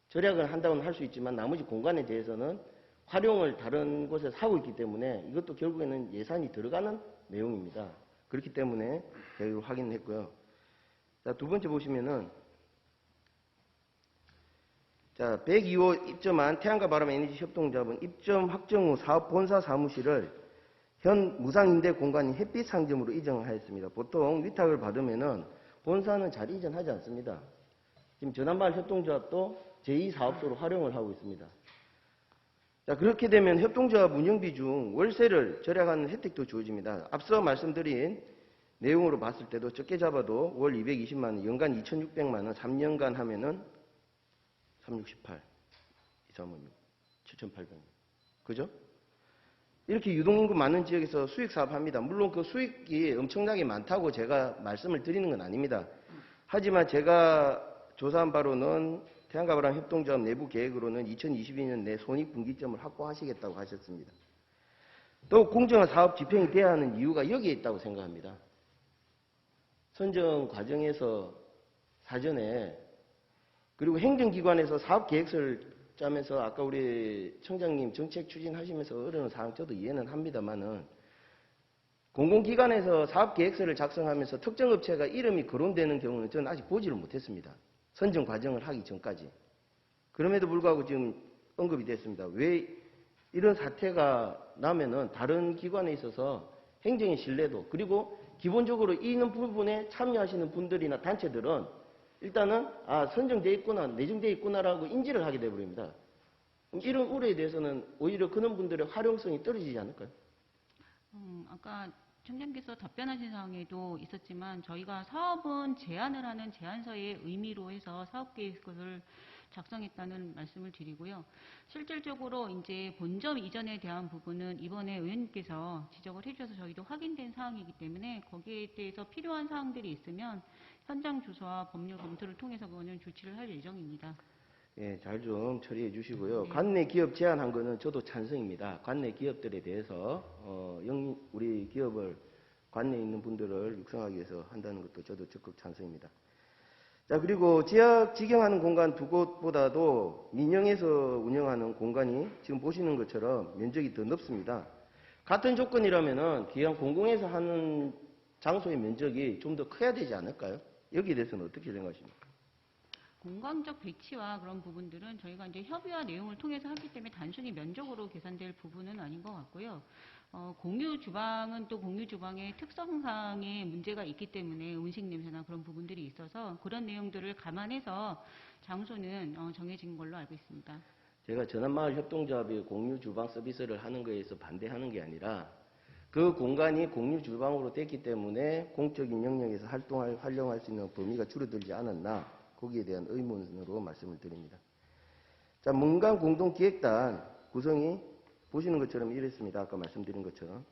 절약을 한다고는 할 수 있지만 나머지 공간에 대해서는 활용을 다른 곳에서 하고 있기 때문에 이것도 결국에는 예산이 들어가는 내용입니다. 그렇기 때문에 제가 이걸 확인했고요. 자, 두 번째 보시면은 자, 102호 입점한 태양과 바람 에너지 협동조합은 입점 확정 후 사업 본사 사무실을 현 무상임대 공간인 햇빛 상점으로 이전하였습니다. 보통 위탁을 받으면은 본사는 잘 이전하지 않습니다. 지금 전환마을 협동조합도 제2사업소로 활용을 하고 있습니다. 자, 그렇게 되면 협동조합 운영비 중 월세를 절약하는 혜택도 주어집니다. 앞서 말씀드린 내용으로 봤을 때도 적게 잡아도 월 220만 원, 연간 2,600만 원, 3년간 하면은 368, 236, 7,800원. 그죠? 이렇게 유동인구 많은 지역에서 수익 사업합니다. 물론 그 수익이 엄청나게 많다고 제가 말씀을 드리는 건 아닙니다. 하지만 제가 조사한 바로는 태양과 바람 협동조합 내부 계획으로는 2022년 내 손익분기점을 확보하시겠다고 하셨습니다. 또 공정한 사업 집행이 돼야 하는 이유가 여기에 있다고 생각합니다. 선정 과정에서 사전에 그리고 행정기관에서 사업계획서를 짜면서 아까 우리 청장님 정책 추진하시면서 어려운 사항 저도 이해는 합니다만은 공공기관에서 사업계획서를 작성하면서 특정 업체가 이름이 거론되는 경우는 저는 아직 보지를 못했습니다. 선정 과정을 하기 전까지. 그럼에도 불구하고 지금 언급이 됐습니다. 왜 이런 사태가 나면은 다른 기관에 있어서 행정의 신뢰도 그리고 기본적으로 이 부분에 참여하시는 분들이나 단체들은 일단은 선정돼 있구나, 내정돼 있구나라고 인지를 하게 되어버립니다. 이런 우려에 대해서는 오히려 그런 분들의 활용성이 떨어지지 않을까요? 아까 청장께서 답변하신 사항에도 있었지만 저희가 사업은 제안을 하는 제안서의 의미로 해서 사업계획을 작성했다는 말씀을 드리고요. 실질적으로 이제 본점 이전에 대한 부분은 이번에 의원님께서 지적을 해주셔서 저희도 확인된 사항이기 때문에 거기에 대해서 필요한 사항들이 있으면 현장 조사와 법률 검토를 통해서 그거는 조치를 할 예정입니다. 예, 잘 좀 처리해 주시고요. 네. 관내 기업 제한한 거는 저도 찬성입니다. 관내 기업들에 대해서 우리 기업을 관내에 있는 분들을 육성하기 위해서 한다는 것도 저도 적극 찬성입니다. 자, 그리고 지역 직영하는 공간 두 곳보다도 민영에서 운영하는 공간이 지금 보시는 것처럼 면적이 더 넓습니다. 같은 조건이라면은 기왕 공공에서 하는 장소의 면적이 좀 더 커야 되지 않을까요? 여기에 대해서는 어떻게 생각하십니까? 공간적 배치와 그런 부분들은 저희가 이제 협의와 내용을 통해서 하기 때문에 단순히 면적으로 계산될 부분은 아닌 것 같고요. 공유 주방은 또 공유 주방의 특성상의 문제가 있기 때문에 음식 냄새나 그런 부분들이 있어서 그런 내용들을 감안해서 장소는 정해진 걸로 알고 있습니다. 제가 전환마을 협동조합이 공유 주방 서비스를 하는 거에 서 반대하는 게 아니라 그 공간이 공유 주방으로 됐기 때문에 공적인 영역에서 활용할 수 있는 범위가 줄어들지 않았나 거기에 대한 의문으로 말씀을 드립니다. 자, 문광공동기획단 구성이 보시는 것처럼 이랬습니다. 아까 말씀드린 것처럼.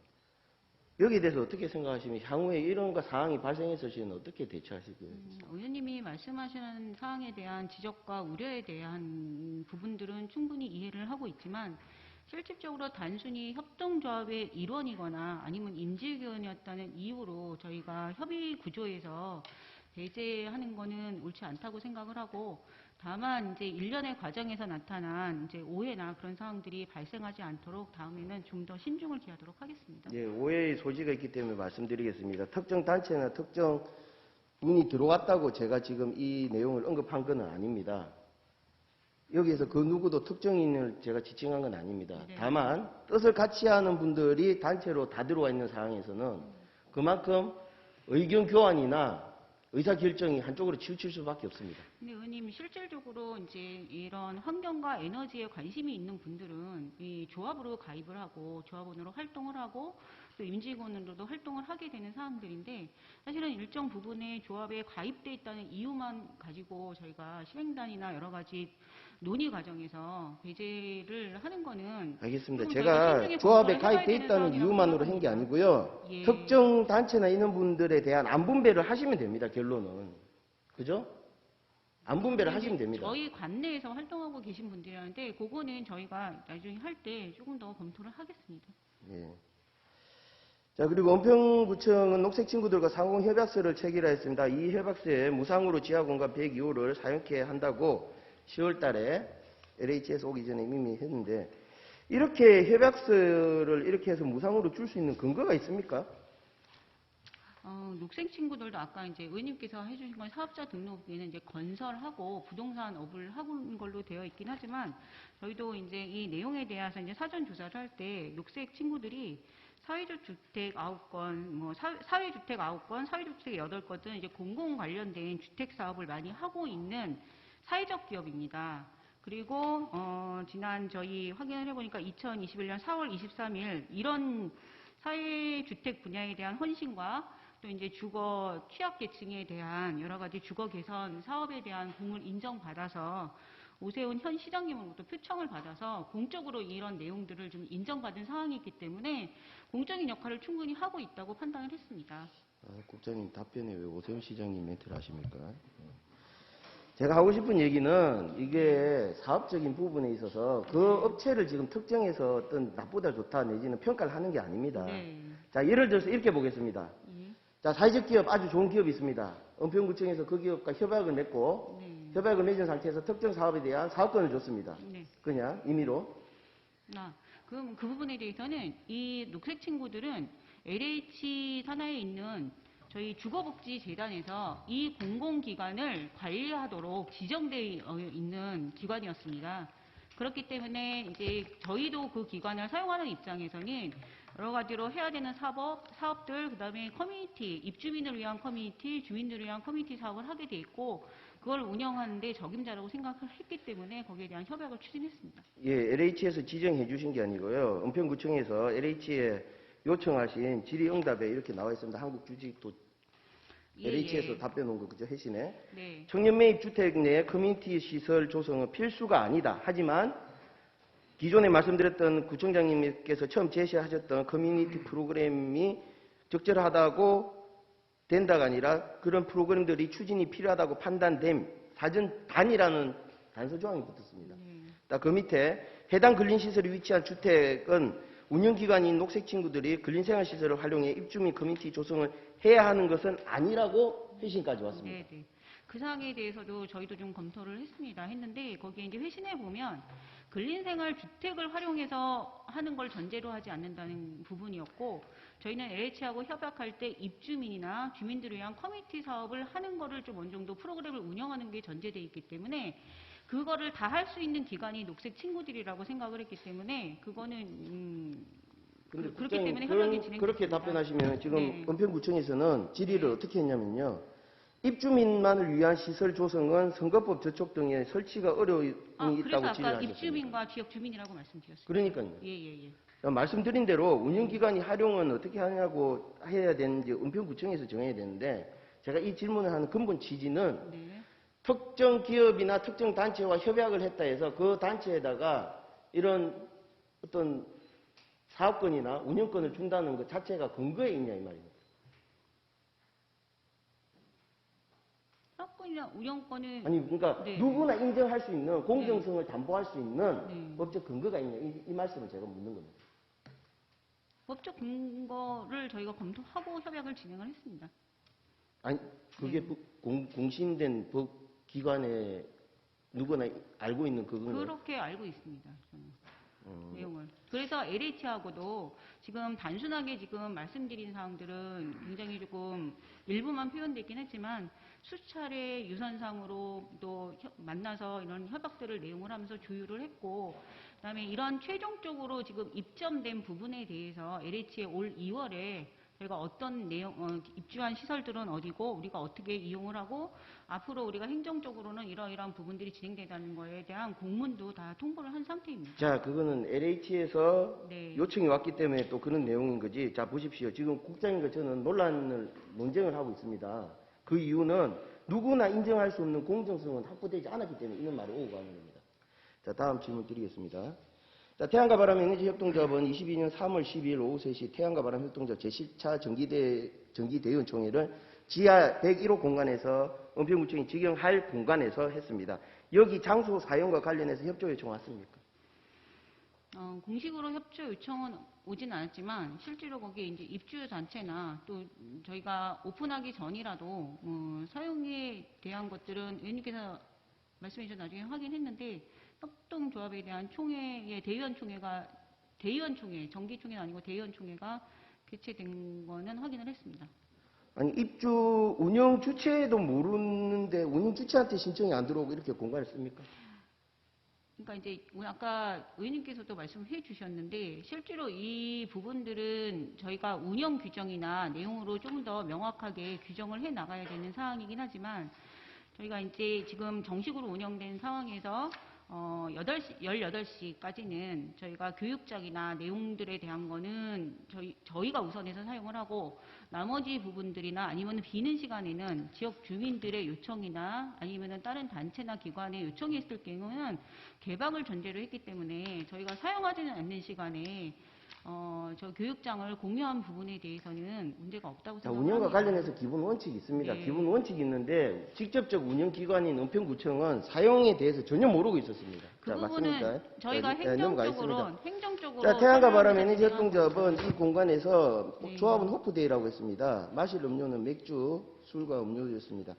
여기에 대해서 어떻게 생각하시면 향후에 이런 사항이 발생했을 시에는 어떻게 대처하실 거예요? 의원님이 말씀하시는 사항에 대한 지적과 우려에 대한 부분들은 충분히 이해를 하고 있지만 실질적으로 단순히 협동조합의 일원이거나 아니면 임직위원이었다는 이유로 저희가 협의 구조에서 배제하는 거는 옳지 않다고 생각을 하고 다만 이제 일련의 과정에서 나타난 이제 오해나 그런 상황들이 발생하지 않도록 다음에는 좀 더 신중을 기하도록 하겠습니다. 예, 오해의 소지가 있기 때문에 말씀드리겠습니다. 특정 단체나 특정 분이 들어왔다고 제가 지금 이 내용을 언급한 건 아닙니다. 여기에서 그 누구도 특정인을 제가 지칭한 건 아닙니다. 네. 다만 뜻을 같이 하는 분들이 단체로 다 들어와 있는 상황에서는 그만큼 의견 교환이나 의사결정이 한쪽으로 치우칠 수밖에 없습니다. 근데 의원님 실질적으로 이제 이런 환경과 에너지에 관심이 있는 분들은 이 조합으로 가입을 하고 조합원으로 활동을 하고 또 임직원으로도 활동을 하게 되는 사람들인데 사실은 일정 부분의 조합에 가입돼 있다는 이유만 가지고 저희가 실행단이나 여러 가지 논의 과정에서 배제를 하는 거는 알겠습니다. 조금 제가 신중히 조합에 검토를 해봐야 가입돼 되는 있다는 사안이라고 이유만으로 한 게 생각합니다. 아니고요. 예. 특정 단체나 이런 분들에 대한 안분배를 하시면 됩니다. 결론은. 그죠? 안분배를 하시면 됩니다. 저희 관내에서 활동하고 계신 분들이라는데 그거는 저희가 나중에 할 때 조금 더 검토를 하겠습니다. 예. 자, 그리고 은평구청은 녹색친구들과 상호협약서를 체결하였습니다. 이 협약서에 무상으로 지하공간 102호를 사용케 한다고 10월 달에 LH에서 오기 전에 이미 했는데, 이렇게 협약서를 이렇게 해서 무상으로 줄 수 있는 근거가 있습니까? 녹색 친구들도 아까 이제 의원님께서 해주신 건 사업자 등록에는 이제 건설하고 부동산 업을 하는 걸로 되어 있긴 하지만 저희도 이제 이 내용에 대해서 이제 사전 조사를 할 때 녹색 친구들이 사회적 주택 9건, 뭐 사회주택 9건, 사회주택 8건 등 이제 공공 관련된 주택 사업을 많이 하고 있는 사회적 기업입니다. 그리고 지난 저희 확인을 해보니까 2021년 4월 23일 이런 사회주택 분야에 대한 헌신과 또 이제 주거 취약계층에 대한 여러 가지 주거 개선 사업에 대한 공을 인정받아서 오세훈 현 시장님으로부터 표창을 받아서 공적으로 이런 내용들을 좀 인정받은 상황이기 때문에 공적인 역할을 충분히 하고 있다고 판단을 했습니다. 국장님 답변에 왜 오세훈 시장님 멘트를 하십니까? 제가 하고 싶은 얘기는 이게 사업적인 부분에 있어서 그 업체를 지금 특정해서 어떤 나쁘다 좋다 내지는 평가를 하는 게 아닙니다. 네. 자, 예를 들어서 이렇게 보겠습니다. 자, 사회적 기업 아주 좋은 기업이 있습니다. 은평구청에서 그 기업과 협약을 맺고 협약을 맺은 상태에서 특정 사업에 대한 사업권을 줬습니다. 네. 그냥 임의로. 그럼 그 부분에 대해서는 이 녹색 친구들은 LH 산하에 있는 저희 주거복지재단에서 이 공공기관을 관리하도록 지정되어 있는 기관이었습니다. 그렇기 때문에 이제 저희도 그 기관을 사용하는 입장에서는 여러 가지로 해야 되는 사업들, 그 다음에 커뮤니티, 입주민을 위한 커뮤니티, 주민들을 위한 커뮤니티 사업을 하게 돼 있고 그걸 운영하는데 적임자라고 생각을 했기 때문에 거기에 대한 협약을 추진했습니다. 예, LH에서 지정해 주신 게 아니고요. 은평구청에서 LH에 요청하신 질의응답에 이렇게 나와 있습니다. 한국주식도 LH에서 답변 온 거 그죠? 해시네. 네. 청년 매입 주택 내 커뮤니티 시설 조성은 필수가 아니다. 하지만 기존에 말씀드렸던 구청장님께서 처음 제시하셨던 커뮤니티 프로그램이 적절하다고 된다가 아니라 그런 프로그램들이 추진이 필요하다고 판단됨. 사전 단이라는 단서 조항이 붙었습니다. 그 밑에 해당 근린시설이 위치한 주택은 운영기관인 녹색친구들이 근린생활시설을 활용해 입주민 커뮤니티 조성을 해야 하는 것은 아니라고 회신까지 왔습니다. 네. 그 사항에 대해서도 저희도 좀 검토를 했는데 거기에 이제 회신해 보면 근린생활 주택을 활용해서 하는 걸 전제로 하지 않는다는 부분이었고 저희는 LH하고 협약할 때 입주민이나 주민들을 위한 커뮤니티 사업을 하는 거를 좀 어느 정도 프로그램을 운영하는 게 전제되어 있기 때문에 그거를 다 할 수 있는 기관이 녹색 친구들이라고 생각을 했기 때문에 그거는 그렇기 때문에 협약이 진행됐습니다. 그렇게 답변하시면 지금 네. 은평구청에서는 질의를 어떻게 했냐면요. 입주민만을 위한 시설 조성은 선거법 저촉 등의 설치가 어려움이 그래서 있다고 아까 질의를 하셨습니다. 입주민과 지역 주민이라고 말씀드렸습니다. 그러니까요. 예. 말씀드린 대로 운영기관이 활용은 어떻게 하냐고 해야 되는지 은평구청에서 정해야 되는데 제가 이 질문을 하는 근본 취지는 네. 특정 기업이나 특정 단체와 협약을 했다 해서 그 단체에다가 이런 어떤 사업권이나 운영권을 준다는 것 자체가 근거에 있냐 이 말입니다. 사업권이나 운영권을 아니 그러니까 네. 누구나 인정할 수 있는 공정성을 담보할 수 있는 네. 법적 근거가 있냐 이 말씀을 제가 묻는 겁니다. 법적 근거를 저희가 검토하고 협약을 진행을 했습니다. 아니 그게 공신된 법 기관에 누구나 알고 있는 그건가요? 그렇게 알고 있습니다. 저는. 내용을. 그래서 LH하고도 지금 단순하게 지금 말씀드린 사항들은 굉장히 조금 일부만 표현되긴 했지만 수차례 유선상으로 또 만나서 이런 협약들을 내용을 하면서 조율을 했고, 그다음에 이런 최종적으로 지금 입점된 부분에 대해서 LH에 올 2월에 저희가 어떤 내용, 입주한 시설들은 어디고 우리가 어떻게 이용을 하고 앞으로 우리가 행정적으로는 이러이러한 부분들이 진행된다는 거에 대한 공문도 다 통보를 한 상태입니다. 자, 그거는 LH에서 네. 요청이 왔기 때문에 또 그런 내용인 거지. 자, 보십시오. 지금 국장님과 저는 논쟁을 하고 있습니다. 그 이유는 누구나 인정할 수 없는 공정성은 확보되지 않았기 때문에 이런 말을 오고 가는 겁니다. 자, 다음 질문 드리겠습니다. 자, 태양과 바람 에너지 협동조합은 22년 3월 12일 오후 3시 태양과 바람 협동조합 제10차 정기대의원총회를 지하 101호 공간에서 은평구청이 직영할 공간에서 했습니다. 여기 장소 사용과 관련해서 협조 요청 왔습니까? 공식으로 협조 요청은 오진 않았지만 실제로 거기에 이제 입주 단체나 또 저희가 오픈하기 전이라도 사용에 대한 것들은 의원님께서 말씀해 주셔서 나중에 확인했는데 협동조합에 대한 총회의 대의원총회, 정기총회는 아니고 대의원총회가 개최된 거는 확인을 했습니다. 아니, 입주 운영 주체도 모르는데 운영 주체한테 신청이 안 들어오고 이렇게 공간을 씁니까? 그러니까 이제 아까 의원님께서도 말씀해 주셨는데 실제로 이 부분들은 저희가 운영 규정이나 내용으로 좀 더 명확하게 규정을 해 나가야 되는 사항이긴 하지만 저희가 이제 지금 정식으로 운영된 상황에서 18시까지는 저희가 교육장이나 내용들에 대한 거는 저희가 우선해서 사용을 하고 나머지 부분들이나 아니면 비는 시간에는 지역 주민들의 요청이나 아니면 다른 단체나 기관의 요청이 있을 경우는 개방을 전제로 했기 때문에 저희가 사용하지는 않는 시간에 저 교육장을 공유한 부분에 대해서는 문제가 없다고 자, 생각합니다. 운영과 관련해서 기본 원칙이 있습니다. 네. 기본 원칙이 있는데 직접적 운영기관인 은평구청은 사용에 대해서 전혀 모르고 있었습니다. 그 자, 부분은 맞습니까? 저희가 자, 넘어가겠습니다. 행정적으로 자, 태양과 바람 설명을 에너지 드리면 협동조합은 이 공간에서 네. 조합은 호프데이라고 했습니다. 마실 음료는 맥주, 술과 음료였습니다.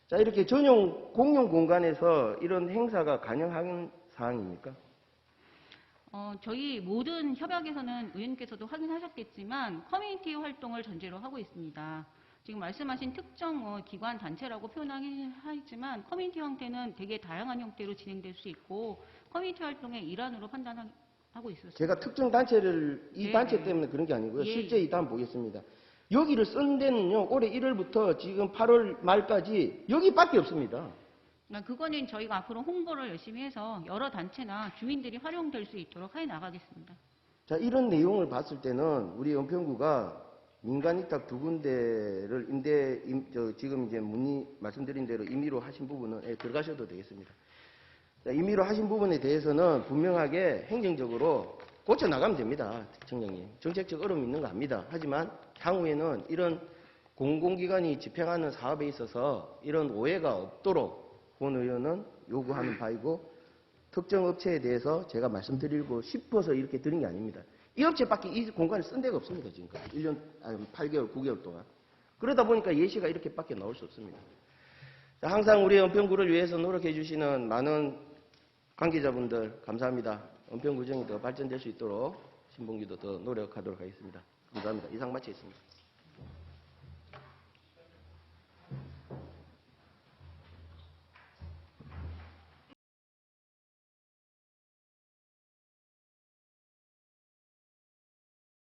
자, 이렇게 전용 공용 공간에서 이런 행사가 가능한 사항입니까? 저희 모든 협약에서는 의원님께서도 확인하셨겠지만 커뮤니티 활동을 전제로 하고 있습니다. 지금 말씀하신 특정 기관 단체라고 표현하긴 하지만 커뮤니티 형태는 되게 다양한 형태로 진행될 수 있고 커뮤니티 활동의 일환으로 판단하고 있었습니다. 제가 특정 단체를 이 네, 단체 네. 때문에 그런 게 아니고요. 예, 실제 예. 이 다음 보겠습니다. 여기를 쓴 데는요. 올해 1월부터 지금 8월 말까지 여기밖에 없습니다. 그거는 저희가 앞으로 홍보를 열심히 해서 여러 단체나 주민들이 활용될 수 있도록 해 나가겠습니다. 자, 이런 내용을 봤을 때는 우리 은평구가 민간위탁 2군데를 지금 이제 말씀드린 대로 임의로 하신 부분은 들어가셔도 되겠습니다. 자, 임의로 하신 부분에 대해서는 분명하게 행정적으로 고쳐 나가면 됩니다. 청장님. 정책적 어려움이 있는 거 압니다. 하지만 향후에는 이런 공공기관이 집행하는 사업에 있어서 이런 오해가 없도록 본 의원은 요구하는 바이고 특정 업체에 대해서 제가 말씀드리고 싶어서 이렇게 드린 게 아닙니다. 이 업체밖에 이 공간을 쓴 데가 없습니다. 지금까지 1년, 8개월, 9개월 동안. 그러다 보니까 예시가 이렇게밖에 나올 수 없습니다. 자, 항상 우리 은평구를 위해서 노력해 주시는 많은 관계자분들 감사합니다. 은평구청이 더 발전될 수 있도록 신봉기도 더 노력하도록 하겠습니다. 감사합니다. 이상 마치겠습니다.